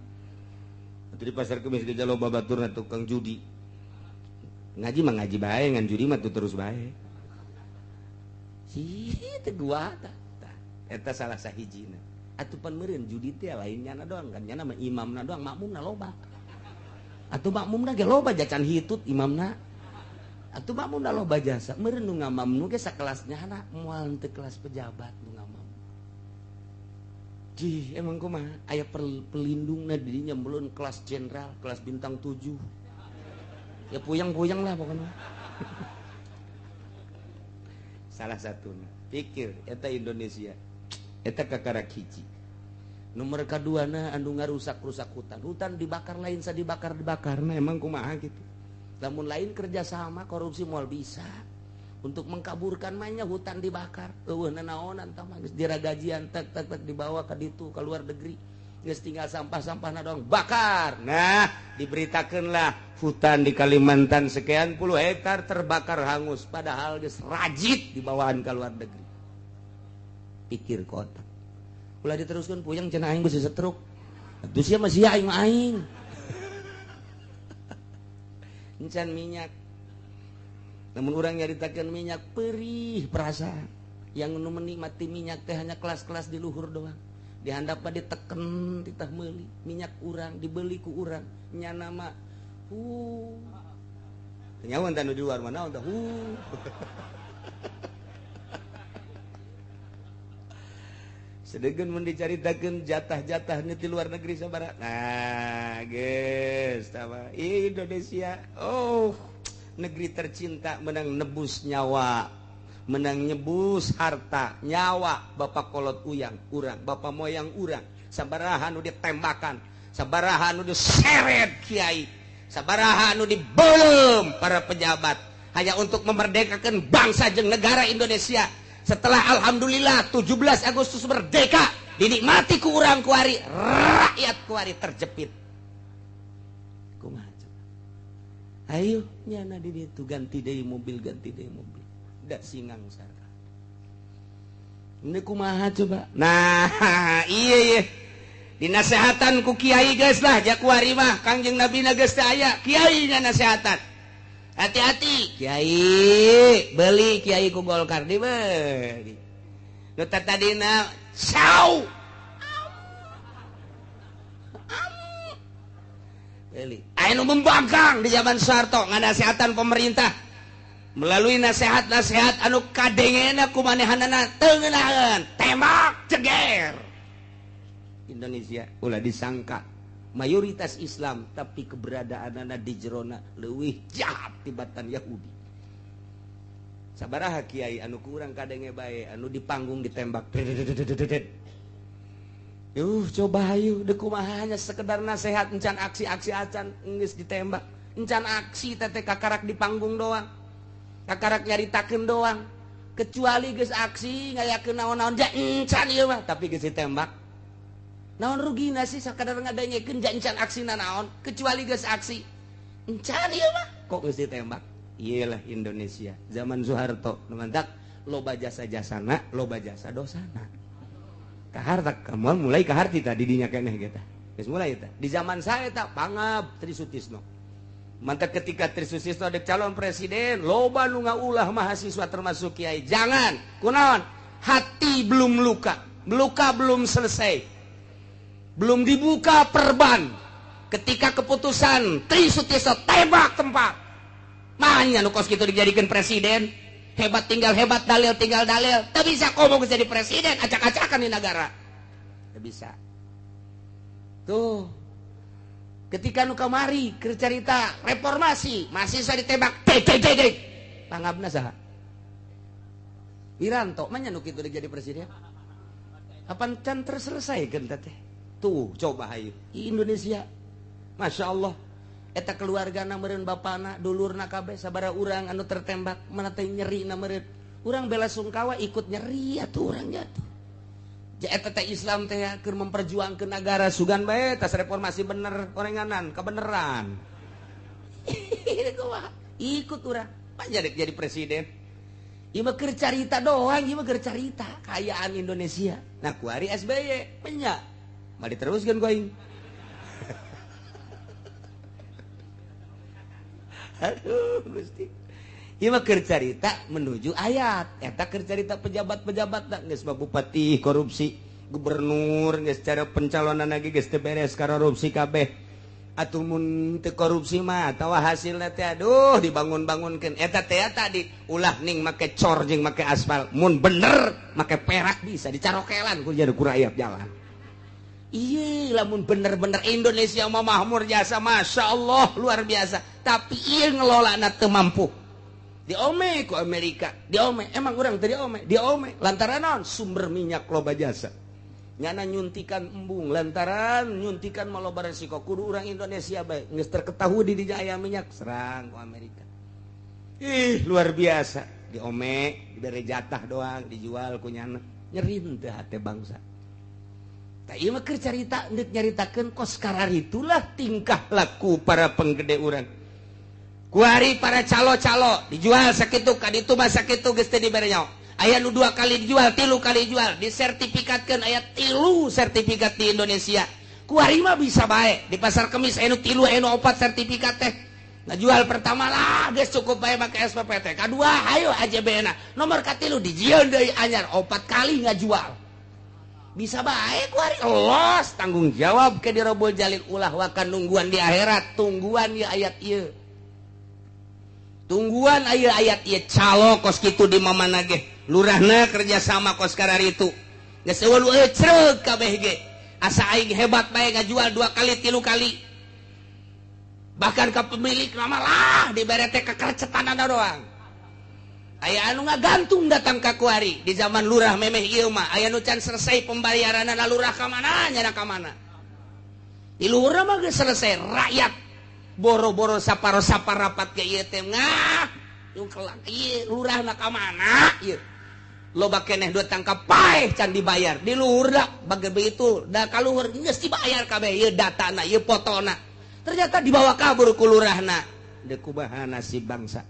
Atuh di pasar kemis ge jalo babaturna tukang judi. Ngaji mah ngaji bae ngan judi mah tuh terus bae. Teu gua eta salah sahijina. Atuh pan meureun judi teh lain nyana doang kan nyana mah imamna doang makmumna loba. Atuh makmumna ge loba jacan hitut imamna. Atuh makmumna loba jasa. Meureun nu ngamamnu ge sakelas nyana moal teu kelas pejabat nu ngamam. Emang kumaha aya pelindungna di dinya mulun kelas jenderal, kelas bintang 7. Ya puyang-puyang lah pokoknya. Salah satu pikir eta Indonesia eta kakarak hiji. Nomor kaduana anu ngarusak-rusak hutan dibakar lain sa dibakar nah emang kumaha gitu. Lamun lain kerjasama korupsi moal bisa untuk mengkaburkan mainnya hutan dibakar. Eueuh nanaonan tah mah geus diragajian tek dibawa ka ditu ka luar negeri. Geus tinggal sampah-sampahna doang bakar. Nah, diberitakeunlah hutan di Kalimantan sekian puluh hektar terbakar hangus padahal geus rajit dibawaan ka luar negeri. Pikir kota. Ulah diteruskeun puyang cenah aing geus setruk. Atuh sia mah sia aing. Encan minyak. Namun urang nyaritakeun minyak perih perasaan. yang nu menikmati minyak teh hanya kelas-kelas di luhur doang. Di handap mah diteken titah meuli, minyak urang dibeli ku urang. Nya nama nyawan tanu di luar mana tah Sedegen mun dicaritakeun jatah-jatah di luar negeri sabaraha. Nah, geus tama Indonesia. Oh, negeri tercinta menang nebus nyawa, menang nyebus harta, nyawa bapak kolot uyang urang, bapak moyang urang. Sabaraha nu ditembakan, sabaraha nu diseret kiai, sabaraha nu dibelem para pejabat hanya untuk memerdekakan bangsa jeung negara Indonesia. Setelah alhamdulillah 17 Agustus merdeka, dinikmati ku urang kuari, rakyat kuari terjepit. Kumaha coba? Ayo nyana di ditu ganti deui mobil, ganti deui mobil. Da singang sara. Ini kumaha coba? Nah, iya. Dinasehatan ku kiai geus lah, jak kuari mah Kangjeng Nabi na geus teu aya, kiai nya nasehatan. Hati-hati kiai, beli kiai ku Golkar dibeli. Nu tadina saw. Beli. Anu membangkang di zaman Soeharto nganasehatan pemerintah melalui nasihat-nasihat anu kadengena ku manehanana teu ngeunaheun, tembak ceger. Indonesia ulah disangka mayoritas Islam tapi keberadaanana di jerona leuwih jahat tibatan Yahudi. Sabaraha kiai anu kurang kadenge bae anu di panggung ditembak. Coba ayo deuk kumaha hanya sekedar nasihat encan aksi-aksi acan geus ditembak. Encan aksi teh kakarak di panggung doang. Kakarak nyaritakeun doang. Kecuali geus aksi ngayakeun naon-naon ja encan ieu mah tapi geus ditembak. Naon rugina sih sakadar ngadanyekeun jancan aksina naon kecuali geus aksi. Encan ieu mah kok geus ditembak. Iyalah Indonesia zaman Soeharto nu mantak loba jasa-jasana, loba jasa dosana. Kaharta kamu mulai kaharti tadi dinya keneh kita. Geus mulai eta. Di zaman saya eta Pangab Trisutisno. Mantak ketika Trisutisno dek calon presiden, loba nu ngaulah mahasiswa termasuk kiai. Jangan, kunaon? Hati belum luka, luka belum selesai. Belum dibuka perban ketika keputusan Trisutisno tembak tempat mahanya nu kos kitu dijadikan presiden hebat tinggal hebat dalil tinggal dalil tak bisa komo jadi presiden acak-acakan di negara tak bisa tuh ketika nu kamari keur carita reformasi mahasiswa ditembak dek pangabna saha Wiranto manya nu kitu jadi presiden kapan can terselesaikeun teh. Tuh coba ayo Indonesia Masya Allah eta keluargana meureun bapana dulurna kabeh sabaraha urang anu tertembak mana teh nyeri na meureun urang bela sungkawa ikut nyeri atuh urang jatuh ja eta teh Islam teh keur memperjuangkeun negara sugan bae tas reformasi bener orenganan kebeneran ikut urang manja dek jadi presiden ieu mah keur carita doang ieu mah keur carita kayaan Indonesia nah kuari SBY penya mari teruskan ku aing. Aduh Gusti. Ieu mah keur carita menuju ayat. Eta keur carita pejabat-pejabat da geus bupati korupsi, gubernur geus cara pencalonan lagi geus teu beres korupsi kabeh. Atuh mun teu korupsi mah atawa hasilna teh aduh dibangun-bangunkeun. Eta teh tadi ulah ning make cor jeung make aspal. Mun bener make perak bisa dicarokelan ku jadi ku rakyat jalan. Iya, lamun bener-bener Indonesia mah makmur jasa, Masya Allah luar biasa. Tapi iya ngelola teu mampu. Diome ku Amerika, diome. Emang orang tadi diome. Lantaran naon? Sumber minyak loba jasa. Nyana nyuntikan embung, lantaran nyuntikan maloba resiko. Kudu orang Indonesia bae, geus terketahui di jaya minyak serang ku Amerika. Ih, luar biasa. Diome, diberi jatah doang, dijual ku nyana. Nyerin teh hate bangsa. Tak iya mah keur carita ndeuk nyaritakeun kos kararitulah tingkah laku para penggede urang. Kuari para calo-calo dijual sakitu ka ditu mah sakitu geus teu dibere nyawa. Aya nu 2 kali dijual, 3 kali dijual, disertifikatkeun aya 3 sertifikat di Indonesia. Kuari mah bisa bae di pasar kemis aya nu 3 aya nu 4 sertifikat teh. jual pertama lah guys cukup bae make SPPT kedua ayo AJB na nomor katilu dijieun deui anyar 4 kali ngajual bisa bae kuari los tanggung jawab ke dirobol jalil ulah wakan nungguan di akhirat tungguan ya ayat ieu tungguan aya ayat ieu calo kos kitu di mamana ge lurahna kerja sama kos kararitu geus eueul ceuk kabeh ge asa aing hebat bae ngajual 2 kali 3 kali bahkan ke pemilik nama lah dibere teh kekerecetan doang aya anu ngagantung datang ka kuari di zaman lurah memeh ieu mah aya nu can selesai pembayaranna lurah ka mana nyana ka mana di lurah mah geus selesai rakyat boro-boro saparo-saparapat ke ieu teh ngah yung kelak ieu lurahna ka mana ieu loba keneh datang ka paeh can dibayar di lurah bage begitu da kaluhur geus dibayar kabeh ieu datana ieu fotona ternyata dibawa kabur ku lurahna dek kubahana si bangsa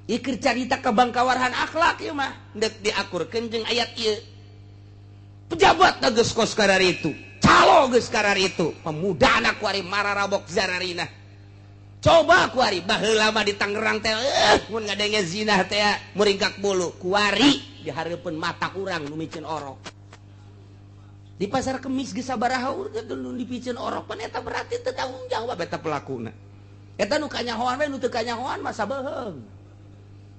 ikir carita kebangkawarhan akhlak ieu mah dek diakurkeun jeung ayat ieu pejabat geus kos karar itu calo geus karar itu pemudana kuari mararabok zararina coba kuari baheula mah di Tangerang teh mun ngadenge zina teh muringkak bulu kuari dihareupeun mata urang nu micin orok di pasar kemis geus sabaraha urang nu dipicen orok pan eta berarti teu tanggung jawab eta pelakuna eta nu kanyahoan we nu teu kanyahoan mah sabeheung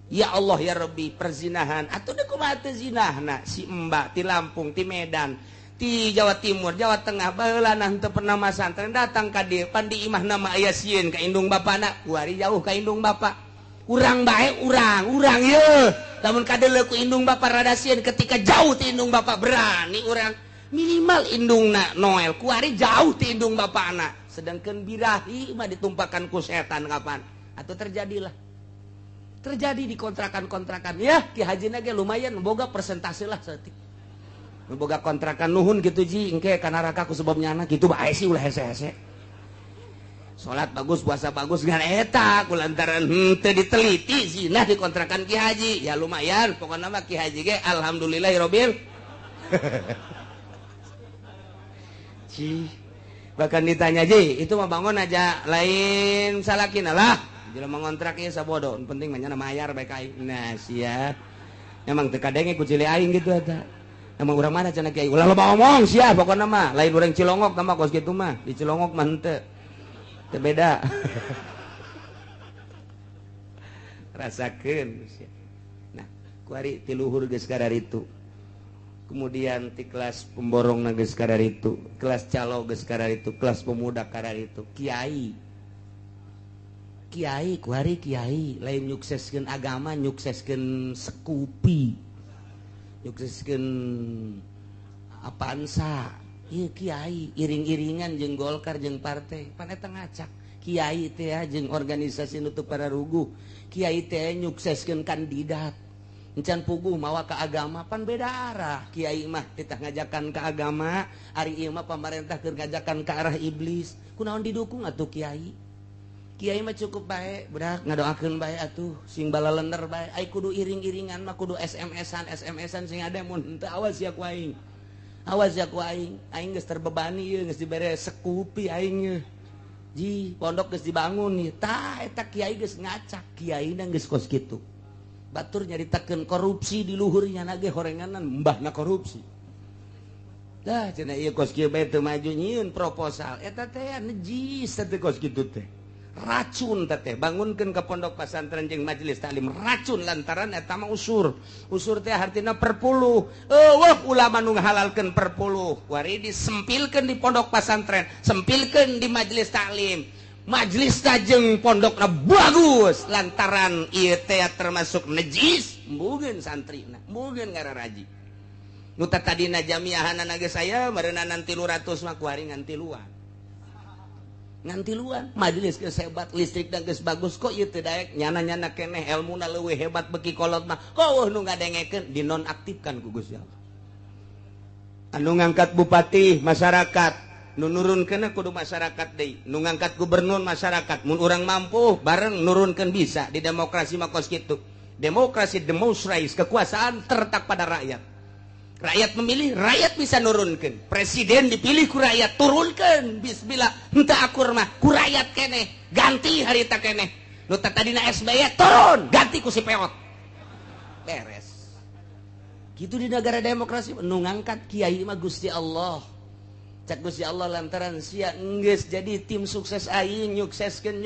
ya Allah ya Rabbi perzinahan atuh deuk kumaha teu zinahna si Mbak ti Lampung ti Medan ti Jawa Timur Jawa Tengah baheula teu pernah masantren datang ka dieu pan di imah nama aya sieun ka indung bapana kuari jauh ka indung bapa urang bae urang ye lamun kadeuleu ku indung bapa rada sieun ketika jauh ti indung bapa berani urang minimal indungna Noel kuari jauh ti indung bapana sedangkan birahi mah ditumpakan ku setan kapan atau terjadi di kontrakan ya Ki Hajina ge lumayan boga persentase lah saeutik boga kontrakan nuhun gitu ji engke ka neraka ku sebabnya anak gitu bae sih ulah hese-hese salat bagus puasa bagus ngan eta kulantaran teu diteliti zina di kontrakan Ki Haji ya lumayan pokokna mah Ki Haji ge alhamdulillahirabbil bahkan ditanya Ji itu mah bangun aja lain salakina lah jelema ngontrak ieu sabodo penting mah nyana mayar bae ka aing nah sia emang teu kadenge ku cili aing gitu eta emang urang mana cenah kiai ulah loba omong sia pokona mah lain urang Cilongok mah kos kitu mah di Cilongok mah henteu teu beda rasakeun sia nah kuari ti luhur geus karar itu kemudian di kelas pemborong geus karar itu kelas calo geus karar itu kelas pemuda karar itu kiai kuari kiai lain nyukseskeun agama nyukseskeun sekupi nyukseskeun apansa ieu kiai iring-iringan jeung Golkar jeung partai pan eta ngacak kiai teh jeung organisasi nutup para ruguh kiai teh nyukseskeun kandidat encan puguh mawa ke agama pan beda arah kiai mah titah ngajakan ke agama ari ieu mah pamarentah keur ngajakan ke arah iblis kunaon didukung atuh kiai mah cukup bae bedak ngadoakeun bae atuh sing balalender bae ai kudu iring-iringan mah kudu SMS-an sing ada mun henteu awas ya ku aing aing geus terbebani ieu geus dibere sekupi aing ji pondok geus dibangun nih tah eta kiai geus ngacak kiaina geus kos kitu batur nyaritakeun korupsi di luhurnya nage horenganan mbahna korupsi dah cenah ieu kos kieu bae teu maju nyieun proposal eta teh nejis teh kos kitu teh racun teh bangunkeun ka pondok pesantren jeung majelis taklim racun lantaran eta mah usur teh artina perpuluh eueuh ulama nu ngahalalkeun perpuluh wari disempilkeun di pondok pesantren sempilkeun di majelis taklim majelis jeung pondokna bagus lantaran ieu teh termasuk najis mbugeun santrina mbugeun ngararaji nu tadina jamiahanna geus saya meureunan 300 mah kuari ngan tiluan majelis geus hebat listrik dan geus bagus kok ieu teu daek nyana-nyana keneh elmuna leuwih hebat beki kolot mah keueuh nu ngadengekeun dinonaktifkan ku Gusti Allah anu ngangkat bupati masyarakat nu nurunkeun kudu masyarakat deui nu ngangkat gubernur masyarakat mun urang mampu bareng nurunkeun bisa di demokrasi mah kos kitu demokrasi demonstrasi kekuasaan terletak pada rakyat rakyat memilih, rakyat bisa nurunkan. Presiden dipilih ku rakyat, turunkan. Bismillah, henteu akur mah ku rakyat keneh, ganti harita keneh. Nu tadina SBY turun, ganti ku si peot. Beres. Gitu di negara demokrasi, nu ngangkat kiai mah Gusti Allah. Cak Gusti Allah lantaran sia enggeus jadi tim sukses aing, nyukseskeun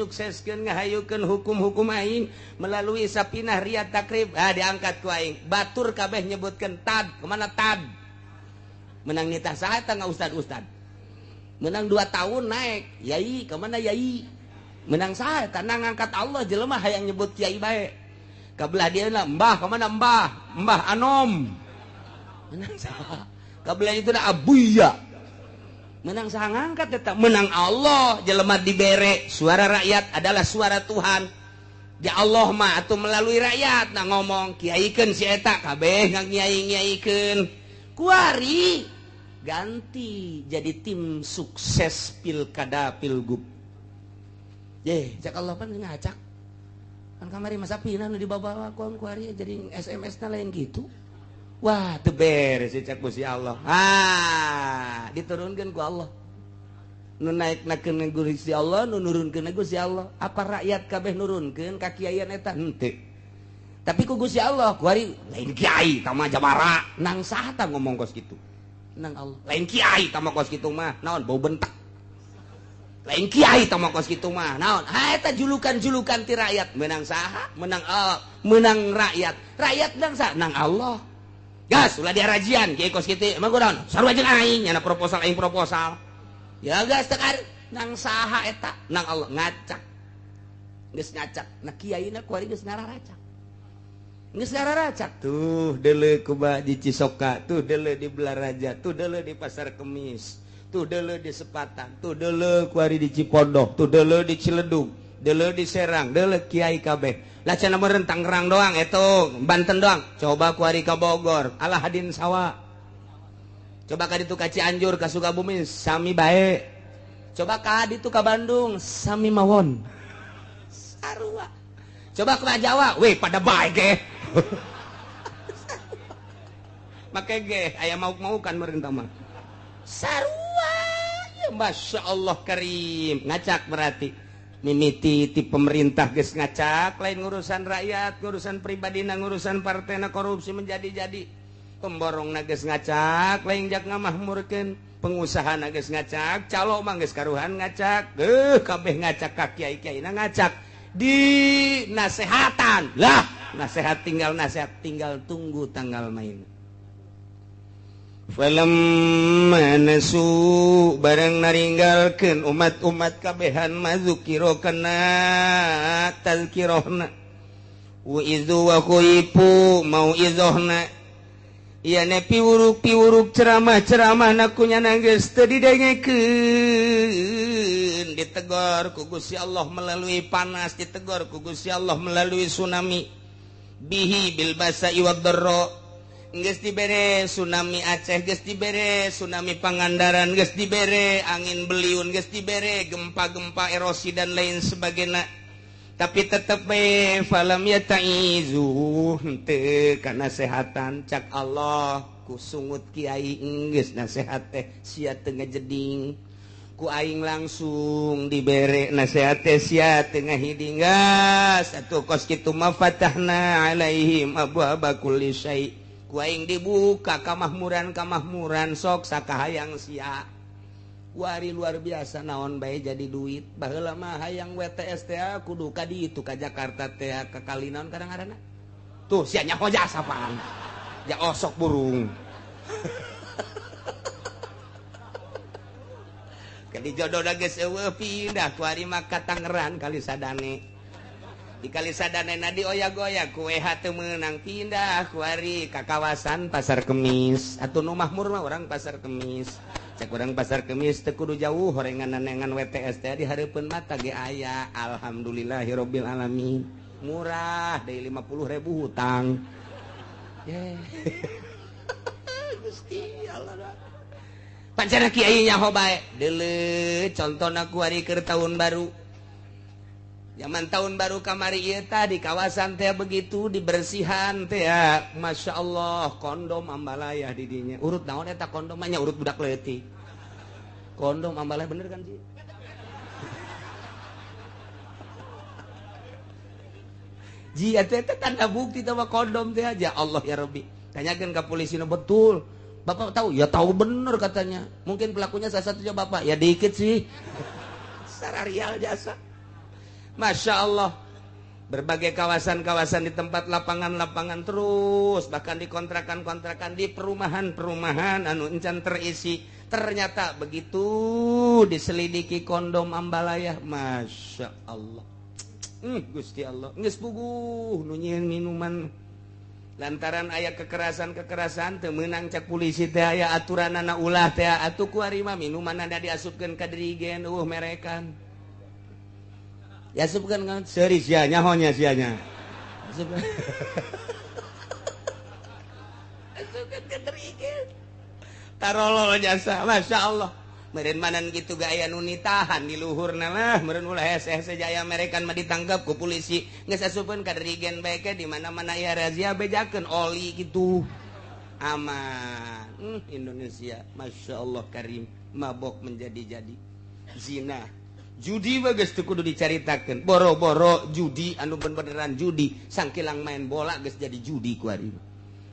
ngahayukeun hukum-hukum aing melalui sapinah riyad takrib. Diangkat ku aing. Batur kabeh nyebutkeun tad, kemana tad? Menang nitah saha eta ustad-ustad. Menang 2 tahun naik, yai, kemana yai? Menang saha eta ngangkat Allah jelema hayang nyebut kiai bae. Kabelah dieuna mbah, kemana mbah? Mbah Anom. Menang saha? Kabelah itu da abuya. Menang saha ngangkat eta? Menang Allah, jelema dibere. Suara rakyat adalah suara Tuhan. Ya Allah mah atuh melalui rakyat nah ngomong kiaikeun si eta kabeh ngiai-ngiaikeun. Kuari ganti jadi tim sukses pilkada pilgub. Cak Allah pan ngacak. Kan kamari masa pina nu dibawa kon kuari jadi SMS-na lain gitu. Wah, teu beres cak Gusti Allah. Diturunkeun ku Allah. Nu naiknakeun ku Gusti Allah, nu nurunkeun ku Gusti Allah. Apa rakyat kabeh nurunkeun ka kiaian eta? Henteu. Tapi ku Gusti Allah, kuari lain kiai tah mah jabara. Nang saha tah ngomong kos kitu? Nang Allah. Lain kiai tah mah kos kitu mah. Naon bau bentak. Lain kiai tah mah kos kitu mah. Naon? Eta julukan-julukan ti rakyat. Menang saha? Menang Allah. Menang rakyat. Rakyat nang saha? Nang Allah. Gas, ulah diarajian, kiai kos kitu, emang kunaon? Sarua jeung aing, nyana proposal aing proposal. Ya gas tekar nang saha eta? Nang Allah ngacak. Geus ngacak. Nah kiaina kuari geus ngararacak. Geus ngararacak. Tuh deuleu ku di Cisoka, tuh deuleu di Belaraja, tuh deuleu di Pasar Kemis, tuh deuleu di Sepatan, tuh deuleu kuari di Cipondok, tuh deuleu di Ciledug, deuleu di Serang, deuleu kiai kabeh. Lah cenah meureun Tangerang doang eto, Banten doang. Coba kuari ka Bogor, Alahadin Sawa. Coba ka ditu ka Cianjur, ka Sukabumi, sami bae. Coba ka ditu ka Bandung, sami mawon. Sarua. Coba ka Jawa, weh pada bae ge. Make ge aya mauk-maukan meureun tah mah. Sarua, ya Masya Allah Karim. Ngacak berarti. Mimiti ti pemerintah geus ngacak lain ngurusan rakyat, ngurusan pribadina, ngurusan partena korupsi menjadi-jadi. Pemborongna geus ngacak lain jak ngamahmurkeun, pengusahana geus ngacak, calo mah geus karuhan ngacak. Kabeh ngacak ka kiai-kiaina ngacak. Di nasehatan. Lah, nasehat tinggal tunggu tanggal main. Falamma nasu barang naringgalkeun umat-umat kabehan mazukiro kana tazkirahna wa izu wa khaifu mau'izohna ieu piwuruk-piwuruk ceramah-ceramah nakunyana geus teu didengekeun ditegor ku Gusti Allah melalui panas, ditegor ku Gusti Allah melalui tsunami bihi bil basa'i wad dharra. Geus dibere tsunami Aceh, geus dibere tsunami Pangandaran, geus dibere angin beliun, geus dibere gempa-gempa erosi dan lain sebagainya. Tapi tetep bae falam yataizu henteu kana nasehatan cak Allah ku sungut kiai geus nasehat teh sia teu ngajeding. Ku aing langsung dibere nasehat teh sia teu ngahiding gas atuh kos kitu mah fatahna alaihim abwaaba kulli syai'. Kuaing dibuka kamahmuran sok sakahayang sia. Wari luar biasa naon bae jadi duit. Baheula mah hayang WTS teh kudu ka ditu ka Jakarta teh ka kali naon kadang-kadang. Tuh sia nya hoja sapaan. Ja osok burung. Kali jodoh da geus eueuh pindah kuari mah ka Tangerang kali sadane. Di kali sadanena di oyak-oyak kue teu meunang pindah kuari ka kawasan Pasar Kemis. Atuh nu mahmur mah urang Pasar Kemis. Cek urang Pasar Kemis teu kudu jauh horengan-nengan WTS teh di hareupeun mata ge aya. Alhamdulillahirabbil alamin. Murah deui 50.000 hutang. Gusti Allah. Pancana kiai nyaho bae. Deuleu contona kuari keur tahun baru. zaman tahun baru kamari ieu tah di kawasan teh begitu dibersihan teh ya. Masya Allah kondom ambalaya di dinya. Urut naon eta kondom nya urut budak leutik. Kondom ambalaya bener kan sih? Ji eta tanda bukti teh kondom teh aja. Allah ya Rabbi. Tanyakeun ka polisina betul. Bapak tahu? Ya tahu bener katanya. Mungkin pelakunya salah satunya Bapak. Ya dikit sih. Secara real jasa. Masya Allah. Berbagai kawasan-kawasan di tempat lapangan-lapangan terus. Bahkan di kontrakan-kontrakan, di perumahan-perumahan anu encan terisi. Ternyata begitu diselidiki kondom ambalaya. Masya Allah. Gusti Allah. Geus puguh nu nyieun minuman. Lantaran aya kekerasan-kekerasan teu meunang cak polisi teh aya aturanana ulah teh atuh kuari mah minuman anda diasupkeun ka dirigen merekan. Ya asupkeun kan seuri sia nyahonya sianya. Asupkeun ka dirigen. Tarolol jasa, Masya Allah. Meureun manan kitu ga aya nu nitahan di luhurna mah, meureun ulah hese-hese jaya merekan mah ditangkap ku polisi. Geus asupkeun ka dirigen bae ke di mana-mana aya razia bejakeun oli kitu. Aman. Indonesia, Masya Allah karim, mabok menjadi-jadi. Zina. Judi mah geus teu kudu dicaritakeun. Boro-boro judi anu beneran judi, sangkilang main bola geus jadi judi ku ari.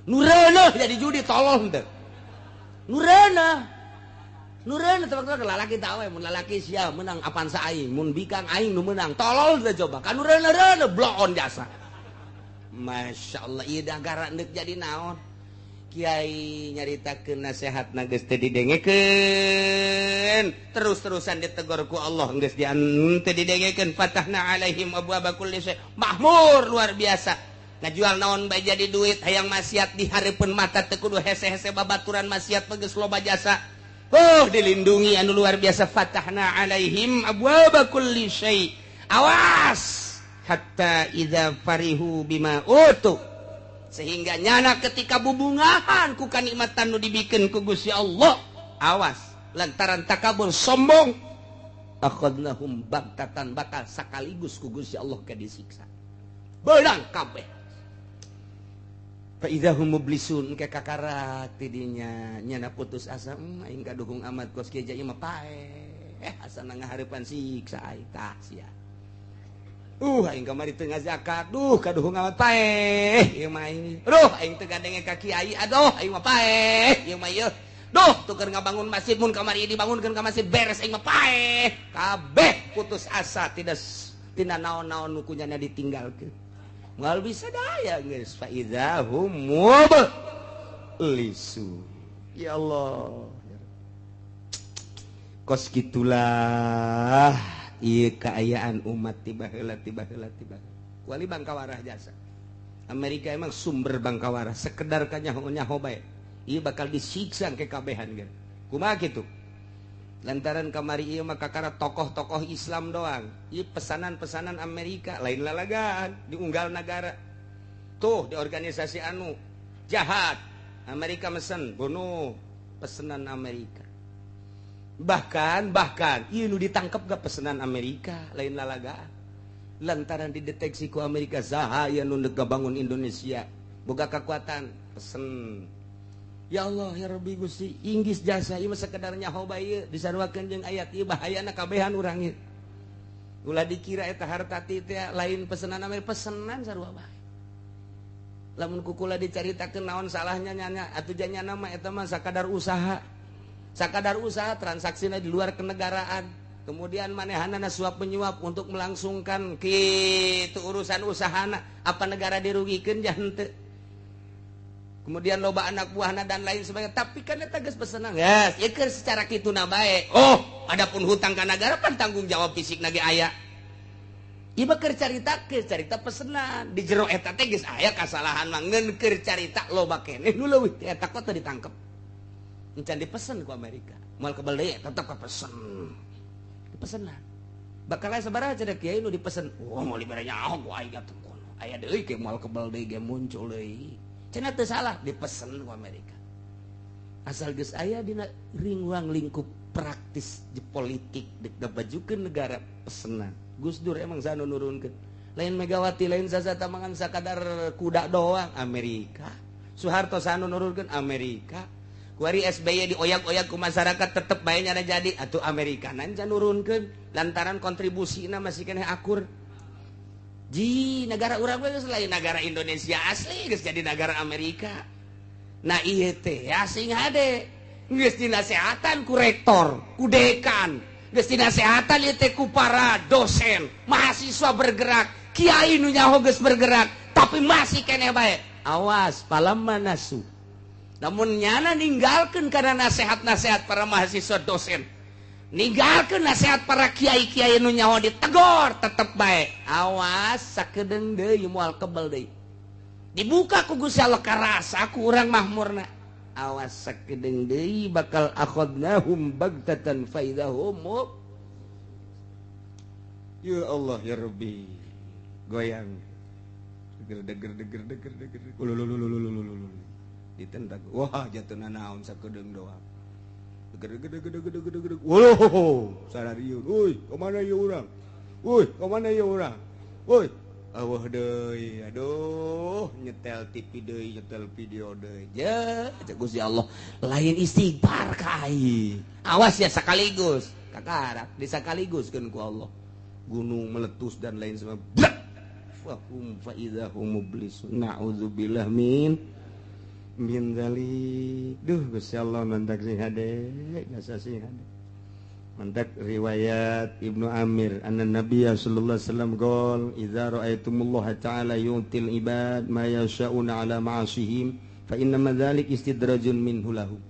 Nu reuneuh jadi judi tolong teh. Nu reuneuh Nureun teman-teman lalaki tahu mun lalaki sia menang apaan sa aing mun bikang aing nu menang tolol teh coba kan nureun bloon jasa. Masya Allah ieu negara neuk jadi naon kiai nyaritakeun nasehatna geus teu didengekeun terus-terusan ditegur ku Allah geus teu didengekeun fatahna alaihim abwaaba kulli syai mahmur luar biasa ngajual naon bae jadi duit hayang maksiat di hareupeun mata teu kudu hese-hese babaturan maksiat geus loba jasa. Oh dilindungi anu luar biasa fatahna alaihim abwaaba kulli syai. Awas hatta idza farihu bima utu sehingga nyana ketika bubungahan ku kanikmatan nu dibikeun ku Gusti Allah. Awas lantaran takabur sombong akhadnahum baghtatan bakal sakaligus ku Gusti Allah ke disiksa. Beunang kabeh. Fa idahum mublisun ke kakarak tidinya nyana putus asa aing kaduhung amat kos kieu ieu mah paeh asana ngahareupan siksa aing tah sia aing kamari teu ngazakat kaduhung amat paeh ieu mah aing aing teu gandenge ka kiai aing mah paeh ieu mah ieu tuker ngabangun masjid mun kamari dibangunkeun ka masjid beres aing mah paeh kabeh putus asa tina naon-naon nu kunyana ditinggalkeun. Ngal bisa daya guys fa idzahum mublisun. Ya Allah. Kos gitulah ieu kaayaan umat tiba heula. Kuali bangkawarah jasa. Amerika emang sumber bangkawarah sekedar nyaho bae. Ieu bakal disiksa ke kabehan kan. Kumaha kitu? Lantaran kamari ieu mah kakara tokoh-tokoh Islam doang. Ieu pesanan-pesanan Amerika lain lalagaan diunggal negara. Tuh di organisasi anu jahat. Amerika mesen bunuh pesanan Amerika. Bahkan ieu nu ditangkap gak pesanan Amerika lain lalagaan. Lantaran dideteksi ku Amerika saha aya nu bangun Indonesia. Boga kekuatan pesen. Ya Allah ya Rabbi Gusti inggis jasa ieu mah sakedar nyaho bae disarwakeun jeung ayat ieu bahayana kabehan urang ieu. Ulah dikira eta harta teh lain pesanan Amerika pesanan sarua bae. Lamun kukula dicaritakeun naon salahnya nyana atuh janyana mah eta mah sakadar usaha. Sakadar usaha transaksina di luar kenegaraan. Kemudian manehanana suap menyuap untuk melangsungkan kitu urusan usahana apa negara dirugikeun jah henteu. Kemudian loba anak buahna dan lain sebagainya. Tapi kan eta geus pesenan. Yes, ieu keur secara kituna bae. Oh, adapun hutang ka negara pan tanggung jawab fisikna ge aya. Ieu mah keur carita pesenan. Di jero eta teh geus aya kasalahan mah ngeun keur carita loba keneh nu leuwih teh eta kok teu ditangkep. Encan dipesen ku Amerika. Moal kebal deui tetep kapesen. Dipesenan. Bakal aya sabaraha cenah kiai nu dipesen. Oh, moal dibere nyaho ku aing atuh kono. Aya deui ke moal kebal deui ge muncul deui. Cenah teu salah dipesen ku Amerika. Asal geus aya dina ruang lingkup praktis di politik dibajukeun negara pesenan. Gus Dur emang sana nurunkeun lain Megawati lain sasata mangan sakadar kuda doang Amerika Soeharto sana nurunkeun Amerika kuari SBY dioyak-oyak ku masyarakat tetep bae nyana jadi atuh Amerika nanca nurunkeun lantaran kontribusina masih keneh akur ji negara urang geus lain negara Indonesia asli geus jadi negara Amerika nah ieu teh asing hade geus dinasehatan ku rektor ku dekan geus dinasehatan ieu teh ku para dosen mahasiswa bergerak kiai nu nyaho geus bergerak tapi masih keneh bae awas palamma nasu namun nyana ninggalkeun kana nasehat-nasehat para mahasiswa dosen ninggalkeun nasehat para kiai-kiai nu nyaho ditegor tetep bae awas sakedeung deui moal kebel deui dibuka ku Gusti Allah karasa ku urang mahmurna awas sakedeung deui bakal akhadnahum bagtatan faidahum ya Allah ya Rabbi goyang deger ditentak wah jatuhna naon sakedeung doang deger wah sarariun euy kemana ieu urang euy kemana ieu urang euy awah deui aduh nyetel TV deui nyetel video deui ya Gusti Allah lain istighfar kai awas ya sekaligus kakarak disakaliguskeun ku Allah gunung meletus dan lain sebagainya fahum fa idzahum mublisun naudzubillah min dzalik duh Gusti Allah mantak sing hade jasa sing hade mantak riwayat Ibnu Amir anna Nabiy sallallahu alaihi wasallam qol idza ra'aytumullaha ta'ala yu'til ibad ma yasha'una ala ma'asihim fa inna dzalik istidrajun minhu lahum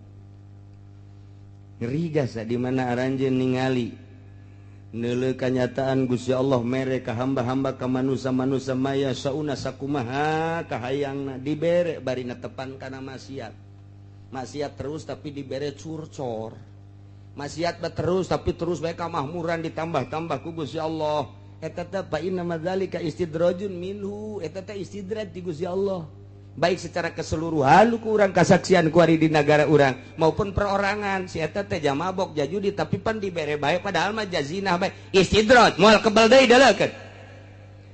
ngeri jasa di mana aranjeun ningali neuleuh kanyataan Gusti Allah mere ka hamba-hamba ka manusia-manusia maya sauna sakumaha kahayangna dibere bari netepan kana maksiat terus tapi dibere curcor maksiat terus tapi terus bae kamahmuran ditambah-tambah ku Gusti Allah eta teh fa inna madzalika istidrajun minhu eta teh istidraj di Gusti Allah baik secara keseluruhan ku urang kasaksian ku ari di negara urang maupun perorangan si eta teh jamabok jajudi tapi pan dibere bae padahal mah jazinah bae istidraj moal kebal deui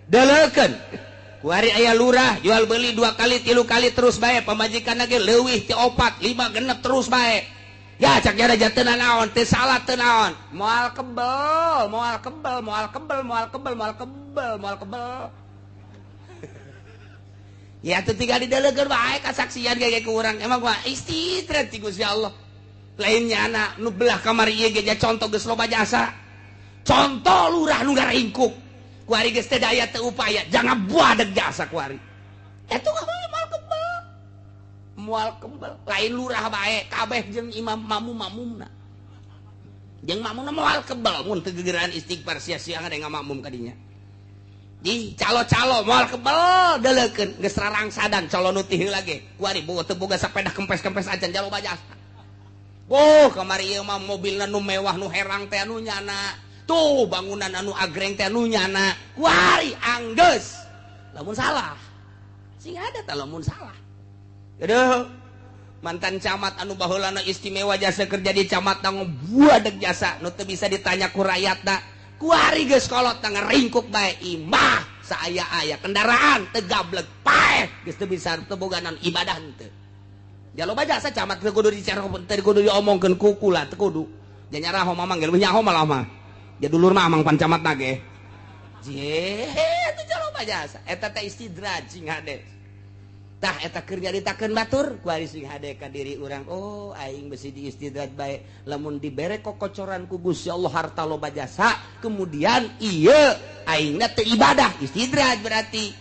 dalekeun ku ari aya lurah jual beli 2 kali 3 kali terus bae pamajikanna ge leuwih ti 4 5 genep terus bae ya cak jara jateuna naon teu salah teu naon moal kebal ya itu tinggal didelekeun bae kasaksian kayak kurang emang gua istidrat ti Gusti Allah lainnya anak nu belah kamar ieu ge contoh geus loba jasa contoh lurah nu ngaringkuk kuari geus teu daya teu upaya jangan buadeg jasa kuari eta moal kebal lain lurah bae kabeh jeung imam mamumna jeung mamumna moal kebal mun teu gegeran istighfar sia-sia ngade ngamakmum ka dinya di calo-calo moal kebal dalekeun geus rarang sadan calo nu ti heula ge kuari boga teu boga sapeda kempes-kempes acan jaloba jasa kamari ieu mah mobilna nu mewah nu herang teh anu nyana tuh bangunan anu agreng teh anu nyana kuari anggeus lamun salah sing ada teh lamun salah aduh mantan camat anu baheulana istimewa jasa kerja di camat tanggung buadeg jasa nu teu bisa ditanya ku rakyatna kuari geus kolot tang ringkuk bae imah saaya-aya kendaraan teu gablek paeh geus teu bisa teu boga naon ibadah teu jaloba jasa camat teu kudu dicara teu kudu diomongkeun ku kula teu kudu janyaraho mamang ge leuwih nyaho malah mah jadulur mah amang pan camatna ge je teu jaloba jasa eta teh istidraj sing hade tah eta keur nyaritakeun batur kuari sing hade ka diri urang aing besi di istidraj bae lamun dibere kokocoran ku Gusti Allah harta loba jasa kemudian ieu aingna teu ibadah istidraj berarti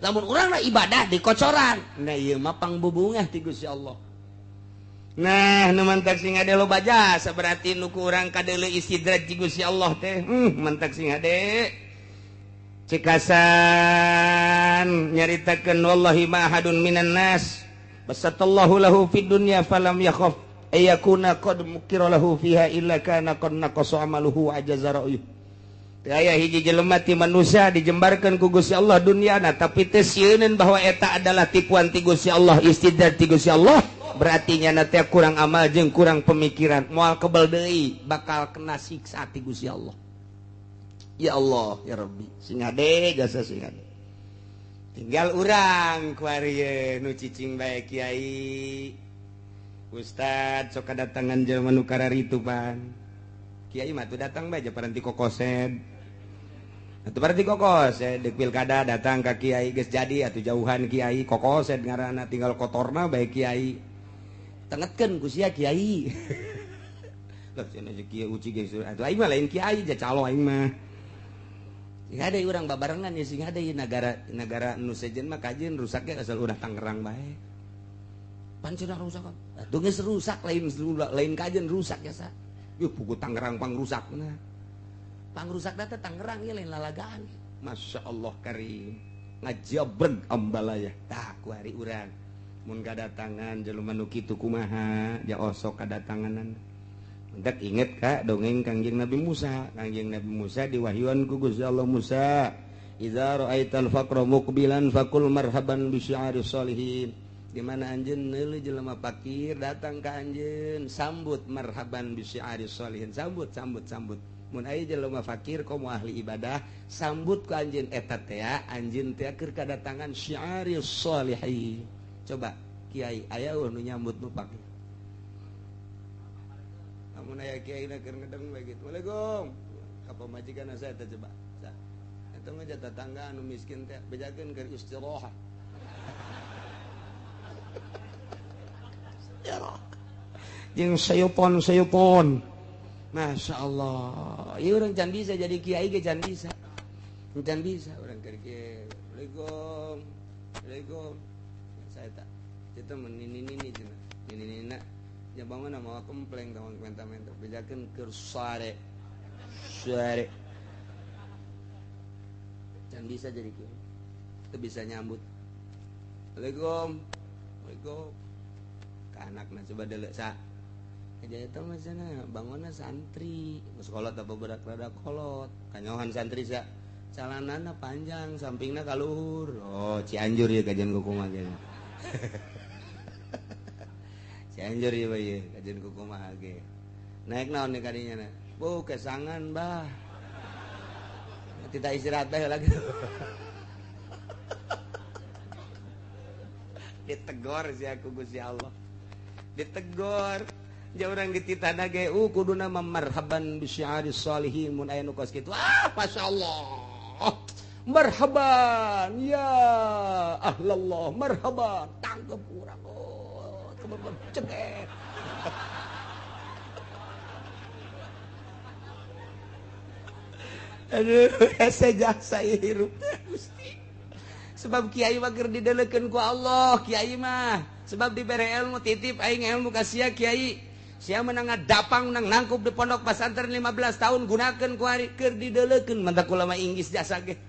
lamun urangna ibadah di kocoran nah ieu mah pangbubungah ti Gusti Allah nah nu mantak sing hade loba jasa berarti nu ku urang kadeuleu istidraj ti Gusti Allah teh mantak sing hade cikasan nyaritakeun wallahi ma ahadun minan nas basatallahu lahu fid dunya falam yakhaf ayakuna qad mukira lahu fiha illa kana qad naqasa amaluhu ajaza ra'yu teu aya hiji jelema ti manusia dijembarkeun ku Gusti Allah dunyana tapi teu sieuneun bahwa eta adalah tipuan ti Gusti Allah istidraj ti Gusti Allah berarti nyana teh kurang amal jeung kurang pemikiran moal kebal deui bakal kena siksa ti Gusti Allah ya Allah ya Rabbi sing hade jasa sing hade tinggal urang kuari nu cicing bae Kiai Ustad sok kadatangan jelema nu kararitupan Kiai mah tuh datang bae paranti kokosed atuh paranti kokosed deuk pilkada datang ka Kiai geus jadi atuh jauhan Kiai kokosed ngaranna tinggal kotorna bae Kiai tengetkeun ku sia Kiai lah cenah Kiai uci geus atuh aing mah lain Kiai ja calo aing mah sing ada urang babarengan ya sing ada negara nu sejen mah kajeun rusaknya asal udah Tangerang bae. Pancen rusak. Atuh geus rusak lain kajeun rusak ya sa. Yuh buku Tangerang pangrusakna. Pangrusak data Tangerang ya lain lalagaan. Masya Allah karim. Ngajabreg ambalaya. Tah ku hari urang. Mun kadatangan jelema nu kitu kumaha ja osok kadatanganan. Hendak inget kak dongeng Kangjeng Nabi Musa. Kangjeng Nabi Musa diwahyuan ku Gusti Allah Musa. Idza ra'aital faqra muqbilan faqul marhaban bi syi'aris sholihin. Di mana anjeun neuleuh jelema fakir datang ka anjeun sambut marhaban bi syi'aris sholihin. Sambut. Mun aya jelema fakir komo ahli ibadah sambut ku anjeun eta teh anjeun teh keur kadatangan syi'aris sholihin. Coba Kiai aya nu nyambut nu fakir. Mun aya kiai na keur ngedeng bae kitu. Waalaikum. Ka pamajikan saya teh coba. Eta mah jatah tangga anu miskin teh bejakeun keur istirahat. Jeung sayupon. Masya Allah. Ieu urang can bisa jadi kiai ge can bisa. Can bisa urang keur kiai. Waalaikum. Saya tak. Kita menini cenah. Nini-nina ya bangun nama kempleng tahun menta-menta bejakeun keur sare can bisa jadi kieu teu bisa nyambut Waalaikum ka anakna coba deuleu sa aja eta mah cenah bangunna santri geus kolot apa berak rada kolot kanyohan santri sa calanana panjang sampingna kaluhur oh Cianjur ya kajian kumaha ge Cianjur ya bae kajian kumaha ge naik naon nih kadinya na bu kesangan bah tidak istirahat bae lagi ditegor si aku Gusti Allah ditegor jauh orang dititana ge kuduna marhaban bi syi'aris sholihin mun aya nu kos kitu Masya Allah marhaban ya ahlallah marhaban tanggep urang ceget aduh jasa hirup Gusti sebab kiai mah keur dideleukeun ku Allah kiai mah sebab dibere ilmu titip aing ilmu ka sia kiai sia menang dapang menang nangkup di pondok pesantren 15 tahun gunakeun ku ari keur dideleukeun mantak ulama Inggris jasa ge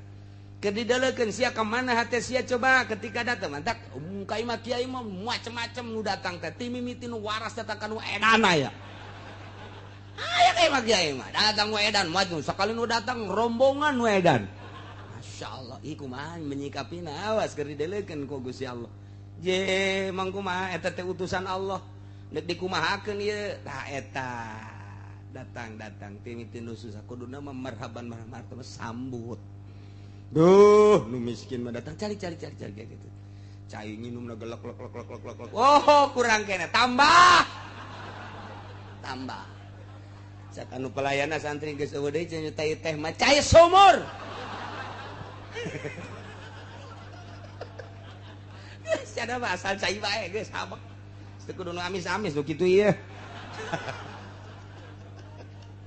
keur dideleukeun sia ka mana hate sia coba ketika datang mantak kai mah kiai mah macem-macem nu datang teh ti mimiti nu waras datang ka nu edana ya aya kai mah kiai mah datang nu edan mah sakali nu datang rombongan nu edan Masya Allah iku mah menyikapina awas keur dideleukeun ku Gusti Allah je mangkumaha eta teh utusan Allah nek dikumahakeun ieu tah eta datang ti mimiti nu susah kuduna mah marhaban marhaban sambut duh nu miskin mah datang cari kayak gitu cai nginumna gelek lek oh kurang kene tambah sakanu pelayana santri geus eueuh deui cenah nyutai teh mah cai sumur cenah mah asal cai bae geus habek teu kudu nu amis-amis nu kitu ieu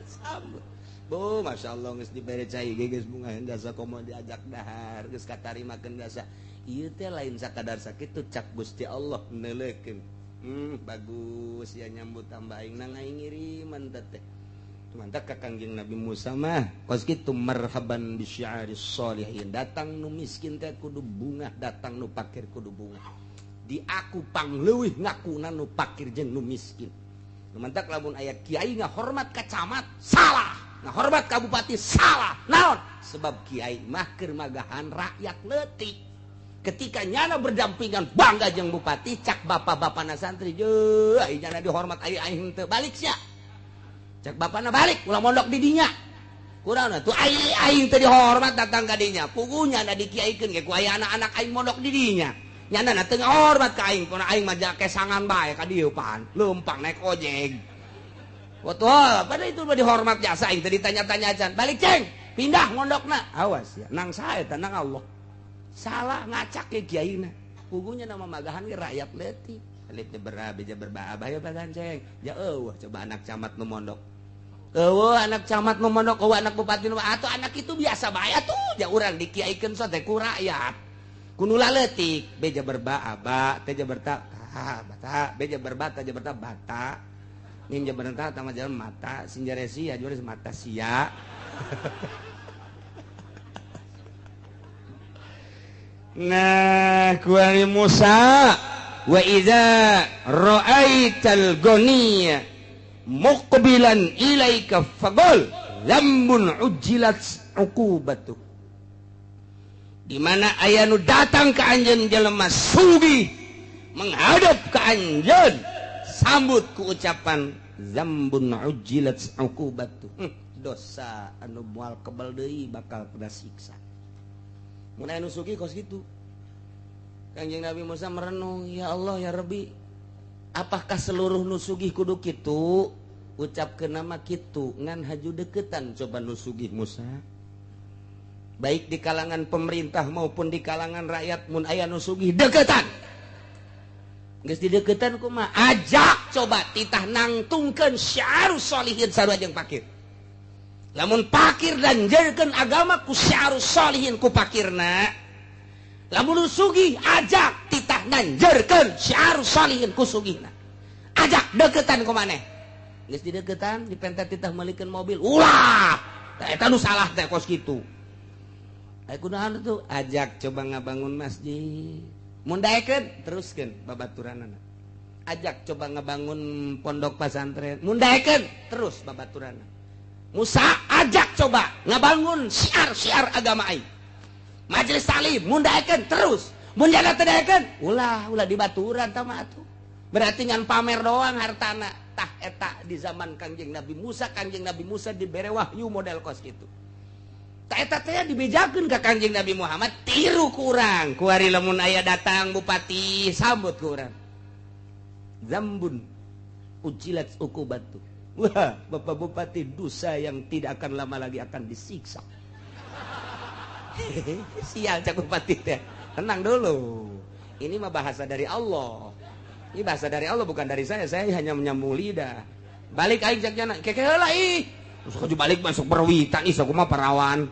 sambut bu Masya Allah geus dibere cai ge geus bunga jasa komo diajak dahar geus katarimakeun jasa ieu teh lain sakadar sakitu cak Gusti Allah neuleukeun bagus ya nyambut tambah aing nang aing ngiriman teh mantap ka Kangjeng Nabi Musa mah kos kitu marhaban bi syi'aris sholihin datang nu miskin teh kudu bunga datang nu fakir kudu bunga di aku pangleuwih ngakuna nu fakir jeung nu miskin mantap lamun aya kiai ngahormat ka camat salah ngahormat ka bupati salah naon sebab kiai mah keur magahan rakyat leutik ketika nyana berdampingan bangga jeung bupati cak bapak-bapana santri je nyana dihormat aing teu balik sia cak bapana balik ulah mondok di dinya kurang tuh aing tadi hormat datang ka dinya pugunya da dikiaikeun ge ku aya anak-anak aing mondok di dinya nyana teu hormat ka aing puna aing mah kesangan bae ka dieu pan leumpang naik ojek wah pada itu mah dihormat jasa aing teh ditanya-tanya can balik ceng pindah mondokna awas ya nang sae teh nang Allah salah ngacak ke kiaina pugunya nama magahan ge rakyat leutik leutik beja berbah ya bagan ceng ya eueuh coba anak camat nu mondok anak camat nu mondok anak bupati nu atuh anak itu biasa bae atuh ja urang dikiaikeun so teh ku rakyat kudu leutik beja berbah aba teh jaberta bata beja berbah teh jaberta bata nin jaberta teh mah jalan mata sinjaresi ya jual mata sia nah kuari Musa wa idza ra'aital ghaniya muqbilan ilaika fagol lambun ujilat uqubatu di mana aya nu datang ka anjeun jelema sugih menghadap ka anjeun sambut ku ucapan zambun ujilat uqubatu dosa anu moal kebal deui bakal kena siksa mun aya nu sugih kos kitu Kanjeng Nabi Musa merenung ya Allah ya Rabbi apakah seluruh nusugih kudu kitu ucapkeun nama kitu ngan haju deketan coba nusugih Musa baik di kalangan pemerintah maupun di kalangan rakyat mun aya nusugih deketan geus di deketan kumaha ajak coba titah nangtungkeun syarus sholihin sarua jeung pakir lamun pakir dan janjeurkeun agama ku syarus sholihin ku pakirna lamun sugih ajak titah nanjeurkeun syarus sholihin ku sugihna ajak deketan ku maneh geus di deketan dipentet titah meulikeun mobil ulah eta nu salah teh kos kitu aya kunaon tuh ajak coba ngabangun masjid mun daekeun teruskeun babaturanana ajak coba ngabangun pondok pesantren mun daekeun terus babaturanna Musa ajak coba ngabangun syiar-syiar agama aing majelis taklim mun daekeun terus mun jana teu daekeun ulah dibaturan tah mah atuh berarti ngan pamer doang hartana tah eta di zaman Kangjeng Nabi Musa dibere wahyu model kos kitu tah eta teh dibejakeun ka Kangjeng Nabi Muhammad tiru ku urang ku ari lamun aya datang bupati sambut ku urang zambun ujilat uqubatu wah Bapak Bupati dosa yang tidak akan lama lagi akan disiksa sial cak bupati teh tenang dulu ini mah bahasa dari Allah ini bahasa dari Allah bukan dari saya hanya menyambung lidah balik aing cak jana keke heula ih terus kudu balik masuk perwitan ih sakumaha parawan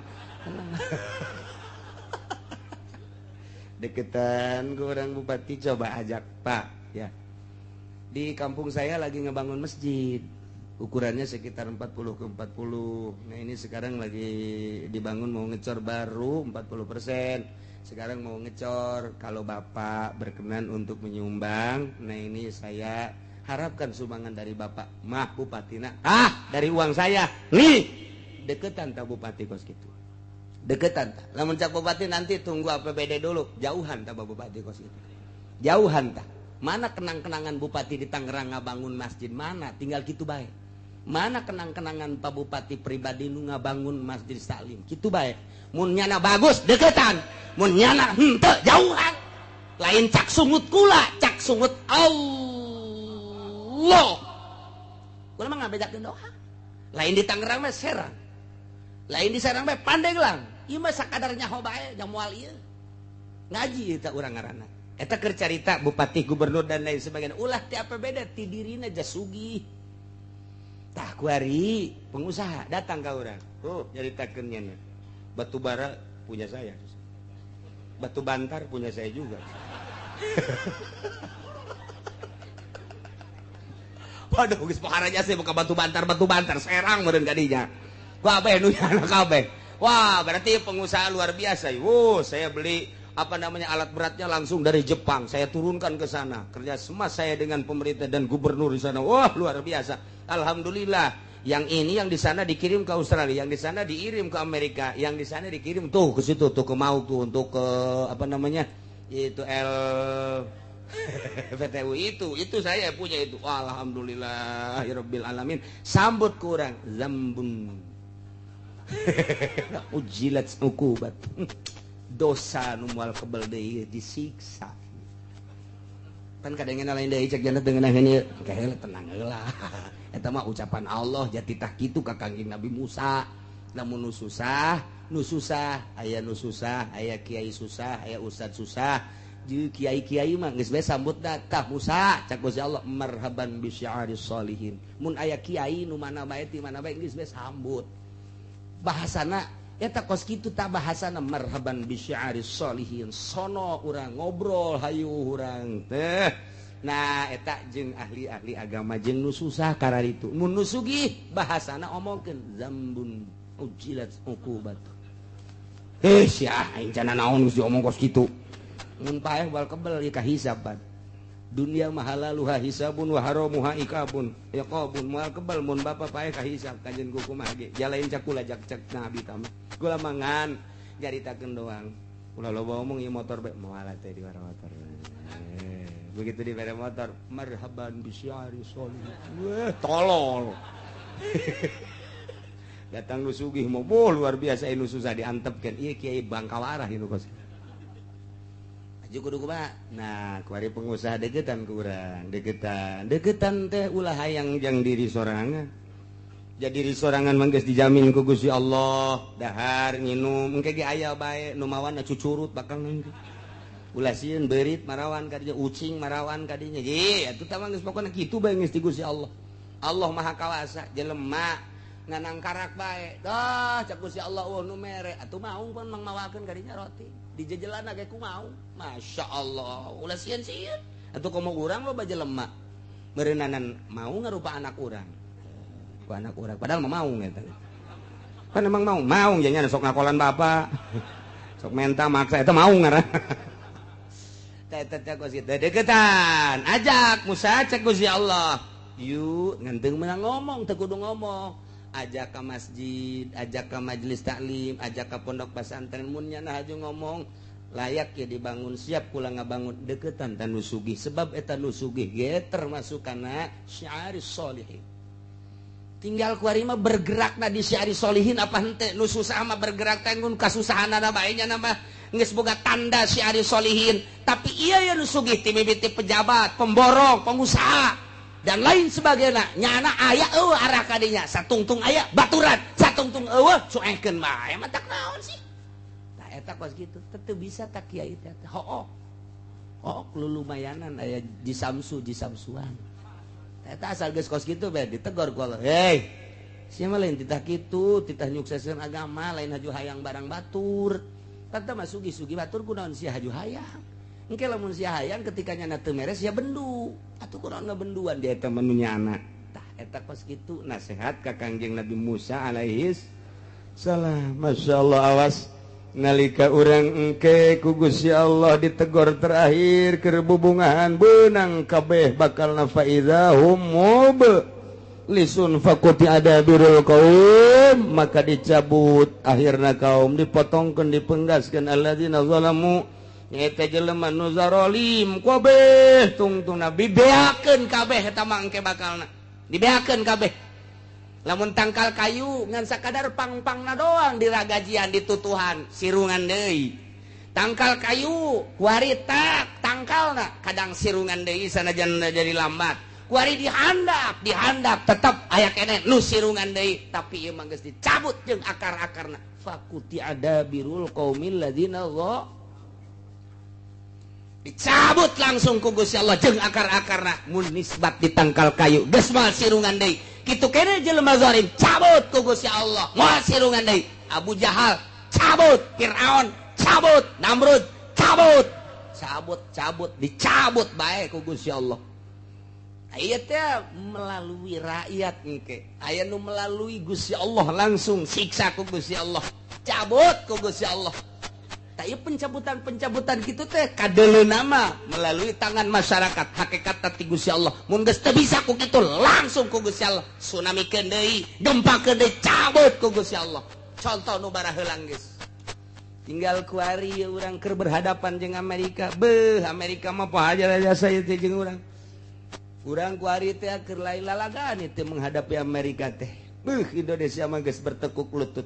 deketan ke orang bupati coba ajak Pak ya di kampung saya lagi ngebangun masjid ukurannya sekitar 40 ke 40. Nah ini sekarang lagi dibangun mau ngecor baru 40%. Sekarang mau ngecor. Kalau Bapak berkenan untuk menyumbang, nah ini saya harapkan sumbangan dari Bapak. Mah Bupatina, dari uang saya. Nih, deketan tak Bupati kos gitu. Deketan tak. Lamun cak Bupati nanti tunggu APBD dulu. Jauhan tak Bupati kos gitu. Jauhan tak. Mana kenang-kenangan Bupati di Tangerang ngabangun masjid mana? Tinggal gitu baik. Mana kenang-kenangan Pak Bupati pribadi nu ngabangun masjid taklim kitu bae mun nyana bagus deketan mun nyana henteu jauhan lain cak sungut kula cak sungut Allah kula mah ngabedakeun doa lain di Tangerang mah Serang lain di Serang mah Pandeglang ieu mah sakadar nyaho bae jang moal ieu ngaji eta urang ngaranna eta keur carita bupati gubernur dan lain sebagainya ulah ti APBD ti dirina jas sugih tah kuari pengusaha datang ke orang nyaritakeun nya batu bara punya saya batu bantar punya saya juga waduh geus pakaranya sih buka batu bantar Serang meureun ka dinya kabeh nu nyana kabeh wah berarti pengusaha luar biasa saya beli alat beratnya langsung dari Jepang saya turunkan ke sana kerja sama saya dengan pemerintah dan gubernur di sana wah luar biasa alhamdulillah yang ini yang di sana dikirim ke Australia yang di sana dikirim ke Amerika yang di sana dikirim tuh ke situ tuh ke mau tuh untuk ke itu VTU itu saya punya itu alhamdulillah ya rabbil alamin sambut kurang zambun ujilat ukubat dosa nu moal kebal deui disiksa kan kadang-kadang lain deui cek jantet dengan ini kayak tenang heula eta mah ucapan Allah jati tah kitu ka Kangjeng Nabi Musa lamun nu susah aya nu susah aya kiai susah aya ustad susah jeung kiai-kiai mah geus bae sambut tah Musa cak Gusti Allah marhaban bi syi'aris sholihin mun aya kiai nu mana bae ti mana bae geus bae sambut bahasana eta kos kitu tah bahasana marhaban bi syi'aris sholihin sono urang ngobrol hayu urang teh nah eta jeung ahli-ahli agama jeung nu susah kararitu mun nu sugih bahasana omongkeun zambun ujilat uqubat sia aing cenah naon geus diomong kos kitu mun paeh bal kebel ieu kahisab ban dunia mahalaluha hisabun wa haramuha ikabun yaqabun moal kebel mun bapa paeh kahisab kanjeun ku kumaha ge jalain cakula jak cek nabi tama kula mangan jaritakeun doang ulah loba omong ieu motor bae moal teh di motor begitu di bere motor marhaban bi syiari sholih weh tolol datang nu sugih mah luar biasa nu susah diantepkeun ieu kiai Bangkawarah ieu kos aju kudu kumaha nah kuari pengusaha degetan ku urang degetan teh ulah hayang jang diri sorangan jadi diri sorangan mah geus dijamin ku Gusti Allah dahar nginum engke ge aya bae nu mawan cucurut bakal nanti ulah sieun beurit marawan ka dinya ucing marawan ka dinya ye atuh tah mah geus pokona kitu bae geus di Gusti Allah Allah Maha Kawasa jelema nganang karak bae dah cak Gusti Allah nu mere atuh maung pun mang mawakeun ka dinya roti di jejelanna ge kumaung Masya Allah ulah sieun-sieun atuh komo urang loba jelema meureunanan mau ngarupa anak urang ku anak urang padahal mah maung eta kan emang maung nya sok ngakolan bapak sok menta maksa eta maung ngaran teh kos kitu deketan ajak Musa cek Gusti Allah yuk nganteung meunang ngomong teu kudu ngomong ajak ke masjid, ajak ke majelis taklim, ajak ke pondok pesantren mun nyana haju ngomong layak ya dibangun siap kula ngabangun deketan tanu sugih sebab eta nu sugih ge termasuk kana syi'aris sholihin tinggal kuari mah bergerakna di syi'aris sholihin apa henteu nu susah mah bergerak teh ngun kasusahanna bae nya mah geus boga tanda syi'aris sholihin tapi ieu nu sugih ti mimiti pejabat pemborong pengusaha dan lain sebagainya nyana aya arah kadinya satungtung aya baturan satungtung cuekeun bae mah tak naon sih tah eta kos kitu teu bisa tak kiai teh hook lulumayanan aya jisamsuan eta asal geus kos kitu bae ditegor ku Allah hei sia mah lain titah kitu titah nyukseskeun agama lain haju hayang barang batur tah mah sugi-sugi batur kunaon sia haju hayang engke lamun sia hayang ketika nyana teu mere sia bendu atuh kunaon ngabenduan dia eta mah nu nyana tah eta kos kitu nasihat ka Kangjeng Nabi Musa alaihis salam masyaallah awas nalika urang engke ku Gusti Allah ditegor terakhir keur bubungahan beunang kabeh bakalna fa idzahum lisun faquti adabirul qaum maka dicabut akhirna kaum dipotongkeun dipenggaskeun alladzina zalamu eta jelema nu zarolim kabeh tungtungna dibeakeun kabeh eta mah engke bakalna dibeakeun kabeh lamun tangkal kayu ngan sakadar pang-pangna doang diragajian ditutuhan sirungan deui tangkal kayu kuari tak tangkalna kadang sirungan deui sanajan jadi lambat kuari dihandap tetep aya keneh nu sirungan deui tapi ieu mah geus dicabut jeung akar-akarna faquti adabirul qaumil ladzina dicabut langsung ku Gusti Allah jeung akar-akarna mun nisbat ditangkal kayu geus moal sirungan deui kitu keneh jelema zalim cabut ku Gusti Allah moal sirungan deui Abu Jahal cabut Firaun cabut Namrud cabut dicabut bae ku Gusti Allah aya teh melalui rakyat engke aya nu melalui Gusti Allah langsung siksa ku Gusti Allah cabut ku Gusti Allah ieu pencabutan kitu teh kadeleuna mah melalui tangan masyarakat hakikat ti Gusti Allah mun geus teu bisa ku kitu langsung ku Gusti Allah tsunamikeun deui gempakeun deui cabut ku Gusti Allah contoh nu bara heulang geus tinggal kuari urang keur berhadapan jeung Amerika Amerika mah poha jasa ieu teh jeung urang kuari teh keur lain lalagan teh menghadapi Amerika teh Indonesia mah geus bertekuk lutut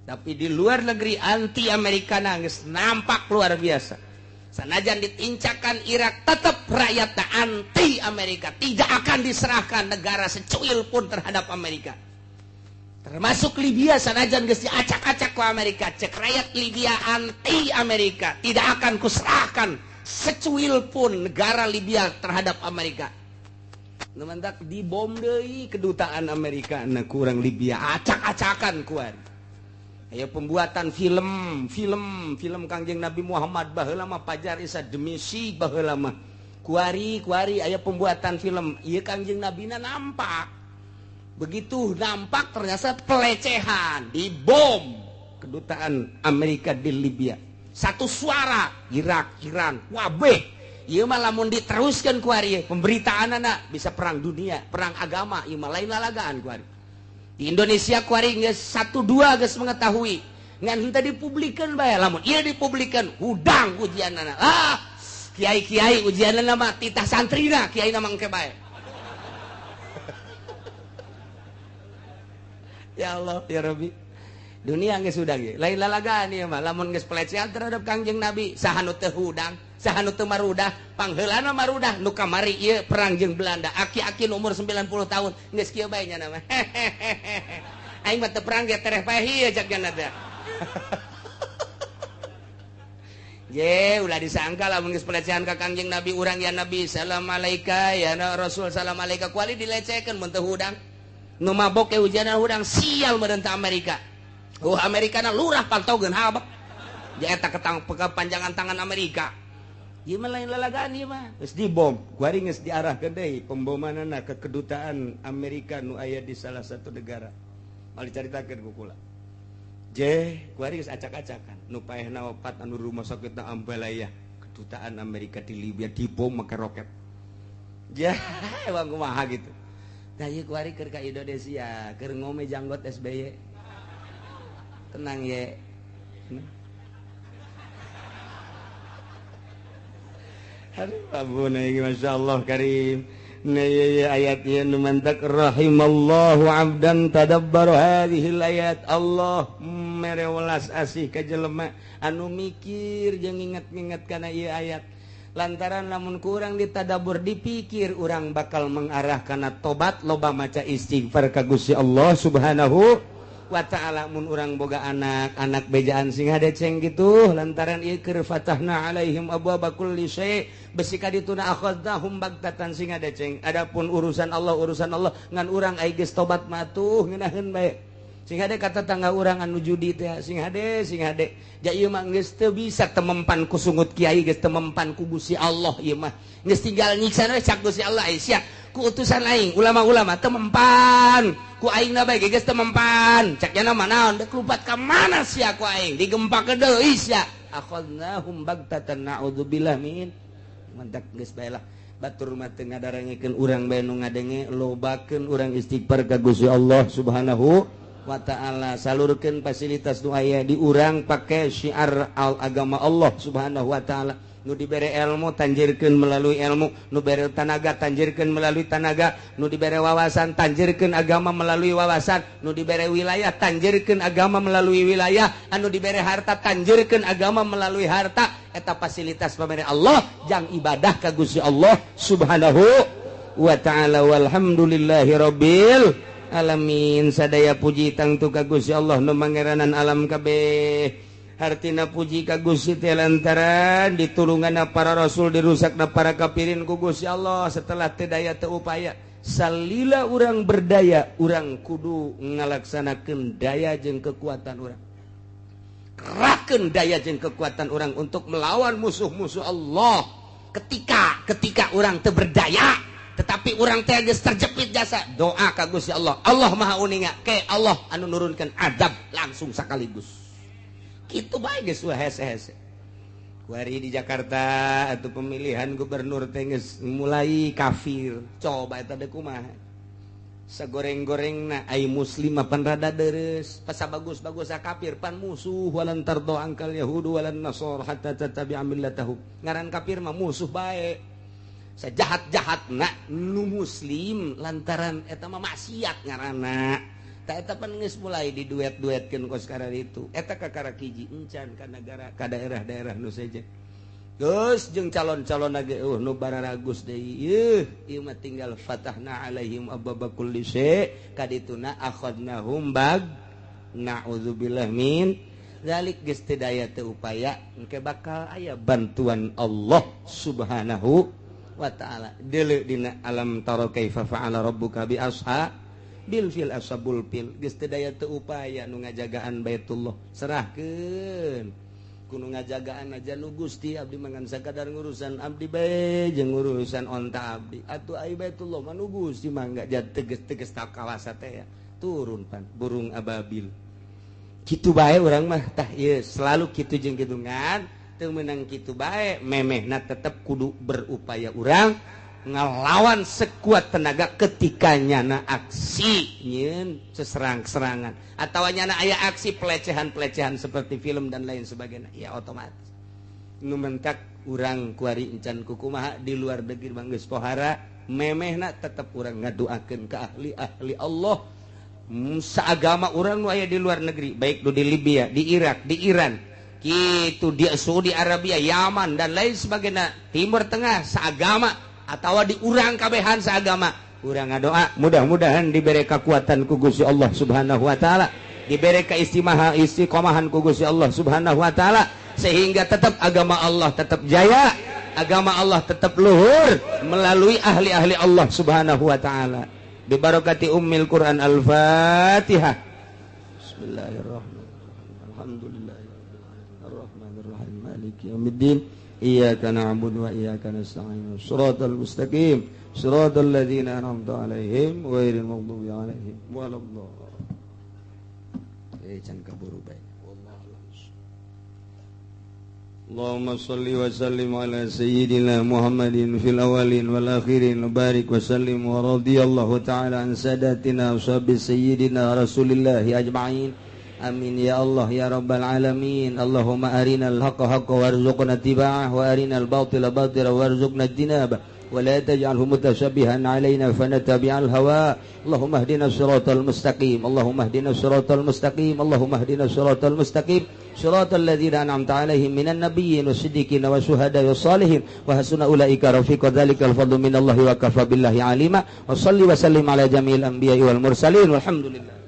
Tapi di luar negeri anti Amerika nangis nampak luar biasa. Sanajan ditincakan Irak tetap rakyatnya anti Amerika, tidak akan diserahkan negara secuil pun terhadap Amerika. Termasuk Libya sanajan geus diacak-acak ku Amerika, cek rakyat Libya anti Amerika, tidak akan kuserahkan secuil pun negara Libya terhadap Amerika. Nementak dibom deui kedutaan Amerika na kurang Libya acak-acakan kuari. Aya pembuatan film Kangjeng Nabi Muhammad baheula mah Fajar Isa Demisi baheula mah kuari aya pembuatan film ieu Kangjeng Nabi na nampak. Begitu nampak ternyata pelecehan, dibom kedutaan Amerika di Libya. Satu suara Irak, Iran, wabeh. Ieu mah lamun diteruskeun kuari pemberitaan bisa perang dunia, perang agama, ieu mah lain lalagaan kuari. Di Indonesia kuari geus 1-2 geus mengetahui ngan henteu dipublikeun bae lamun ieu dipublikeun hudang ujianna. Kiai-kiai ujianna mah titah santrina kiai na mangke bae. Ya Allah ya Rabbi. Dunia geus hudang ge. Lain lalagaan ieu mah lamun geus pelecehan terhadap Kangjeng Nabi saha nu teu hudang, saha nu teu marudah, pangheulana marudah nu kamari ieu perang jeung Belanda. Aki-aki umur 90 tahun geus kieu bae nya mah. Aing mah teu perang ge tereh bae ieu jagana teh. Ye, ulah disangka lamun geus pelecehan ka Kangjeng Nabi urang ya Nabi salam alaika ya Rasul salam alaika kuali dilecekeun mun teu hudang. Nu mabok ge ujianan hudang sial meureun teh Amerika. Amerika lurah pantaugeun habak. Dia eta kepanjangan tangan Amerika. Ieu mah lain lalagaan ieu mah. Geus dibom, kuari geus diarahkeun deui pembomanana ke kedutaan Amerika nu aya di salah satu negara. Mal dicaritakeun ku kula. Kuari geus acak-acakan. Nu paehna opat anu rumah sakitna Ambalaya, kedutaan Amerika di Libya dibom make roket. Emang kumaha gitu. Nah ieu kuari keur ka Indonesia, keur ngome janggot SBY. Tenang ye. Aduh ampun ini Masya Allah karim. Nah ya ayat ya numantak rahimallahu abdan tadabbaru hadhil ayat. Allah merewelas asih ka jelema anu mikir jeung inget-inget kana ieu ayat. Lantaran lamun kurang ditadabur dipikir urang bakal mengarah kana tobat loba maca istighfar ka Gusti Allah Subhanahu wa ta'ala. Mun urang boga anak bejaan sing hadeceng gitu lantaran ieu keur fatahna alaihim abwaaba kulli syai' besi ka dituna akhadnahum bagtatan sing hadeceng. Adapun urusan Allah ngan urang aya geus tobat matuh ngeunaheun bae. Sing hade kata tangga urang anu judi teh sing hade ja ieu mah geus teu bisa temempan ku sungut kiai geus temempan ku Gusti Allah ieu mah geus tinggal nyiksa we cak Gusti Allah sia ku utusan aing ulama-ulama temempan ku aingna bae geus temempan cak nya mah naon deuk lupat ka mana sia ku aing digempakeun deui sia akhadnahum bagtatan naudzubillah min mantak geus bae lah batur mah teu ngadarengkeun urang bae nu ngadenge lobakeun urang istighfar ka Gusti Allah Subhanahu wa ta'ala. Salurkeun fasilitas nu aya di urang pake syiar agama Allah Subhanahu wa ta'ala. Nu dibere ilmu tanjirkeun melalui ilmu, nu bere tanaga tanjirkeun melalui tanaga, nu dibere wawasan tanjirkeun agama melalui wawasan, nu dibere wilayah tanjirkeun agama melalui wilayah, anu dibere harta tanjirkeun agama melalui harta. Eta fasilitas pamere Allah jang ibadah ka Gusti Allah Subhanahu wa ta'ala. Walhamdulillahi rabbil alamin. Sadaya puji tangtu ka Gusti Allah nu mangeranan alam kabeh. Hartina puji ka Gusti teh lantaran ditulunganna para rasul dirusakna para kafirin ku Gusti Allah setelah teu daya teu upaya. Salila urang berdaya, urang kudu ngalaksanakeun daya jeung kekuatan urang. Kerahkeun daya jeung kekuatan urang untuk melawan musuh-musuh Allah. Ketika urang teu berdaya tetapi urang teh geus terjepit jasa, doa ka Gusti Allah. Allah Maha Uninga, ke Allah anu nurunkeun adab langsung sakaligus. Kitu bae geus hese-hese. Kuari di Jakarta atuh pemilihan gubernur teh geus mulai kafir. Coba eta teh kumaha? Sagoreng-gorengna ai muslim pan rada deres, pasabagus-bagus kafir pan musuh walan tardo angkal yahudu walan nasor hatta tattabi'a millatahum. Ngaran kafir mah musuh bae. Sajahat-jahatna nu muslim lantaran eta mah maksiat ngaranna. eta pan geus mulai di duet-duetkeun ku sekarang itu eta kakara hiji encan ka negara ka daerah-daerah nu sejen geus jeung calon-calon ge nu bararagus deui ieu mah tinggal fatahna alaihim ababa kulli syai kadituna akhadnahum bag na'udzubillah min zalik geus teu daya teu upaya engke bakal aya bantuan Allah subhanahu wa ta'ala deuleu dina alam tara kaifa fa'ala rabbuka bi ashabil fil ashabul fil geus teu daya teu upaya nu ngajagaan Baitullah serahkeun kudu ngajagaan aja nu Gusti abdi mangan sakadar ngurusan abdi bae jeung ngurusan onta abdi atuh ai Baitullah mah nu Gusti mangga jad teges-teges tak kawasa teh ya turun pan burung ababil kitu bae urang mah tah ieu selalu kitu jeung kitu ngan teu meunang kitu bae memehna tetep kudu berupaya urang ngalawan sekuat tenaga ketika nyana aksi nyeun seserang-serangan atawa nyana aya aksi pelecehan-pelecehan seperti film dan lain sebagainya ya otomatis nu mentak urang kuari encan kukumaha di luar negeri mah geus pohara memehna tetep urang ngaduakeun ka ahli-ahli Allah saagama urang nu aya di luar negeri baik di Libya di Irak di Iran gitu di Saudi Arabia Yaman dan lain sebagainya Timur Tengah saagama atawa di urang kabehan saagama urang ngadoa mudah-mudahan diberi kekuatan ku Gusti Allah Subhanahu wa taala diberi istiqomahan ku Gusti Allah Subhanahu wa taala sehingga tetap agama Allah tetap jaya agama Allah tetap luhur melalui ahli-ahli Allah Subhanahu wa taala bi barakati ummil Quran al-Fatihah bismillahirrahmanirrahim alhamdulillah maliki yaumiddin iyyaka na'budu wa iyyaka nasta'in shiratal mustaqim shiratal ladzina an'amta 'alaihim ghairil maghdubi 'alaihim waladdallin can kaburu bae Allahumma shalli wa sallim ala sayyidina Muhammadin fil awwalin wal akhirin barik wa sallim wa radiyallahu ta'ala an sadatina washabi sayyidina rasulillahi ajma'in amin ya Allah ya rabbal alamin Allahumma arinal haqqa haqqan warzuqna ittiba'ah wa arinal batila batila warzuqna ijtinabah wa la taj'alhu mutashabbihan alaina fanatabi'al hawa Allahumma ihdinas siratal mustaqim Allahumma ihdinas siratal mustaqim Allahumma ihdinas siratal mustaqim siratal ladzina an'amta 'alaihim minan nabiyyin wasiddiqin wasyuhada'i wassalihin wa hasuna ulaika rafiqa dzalikal fadlu minallahi wa kafa billahi alima wa shalli wa sallim ala jami'il anbiya'i wal mursalin walhamdulillah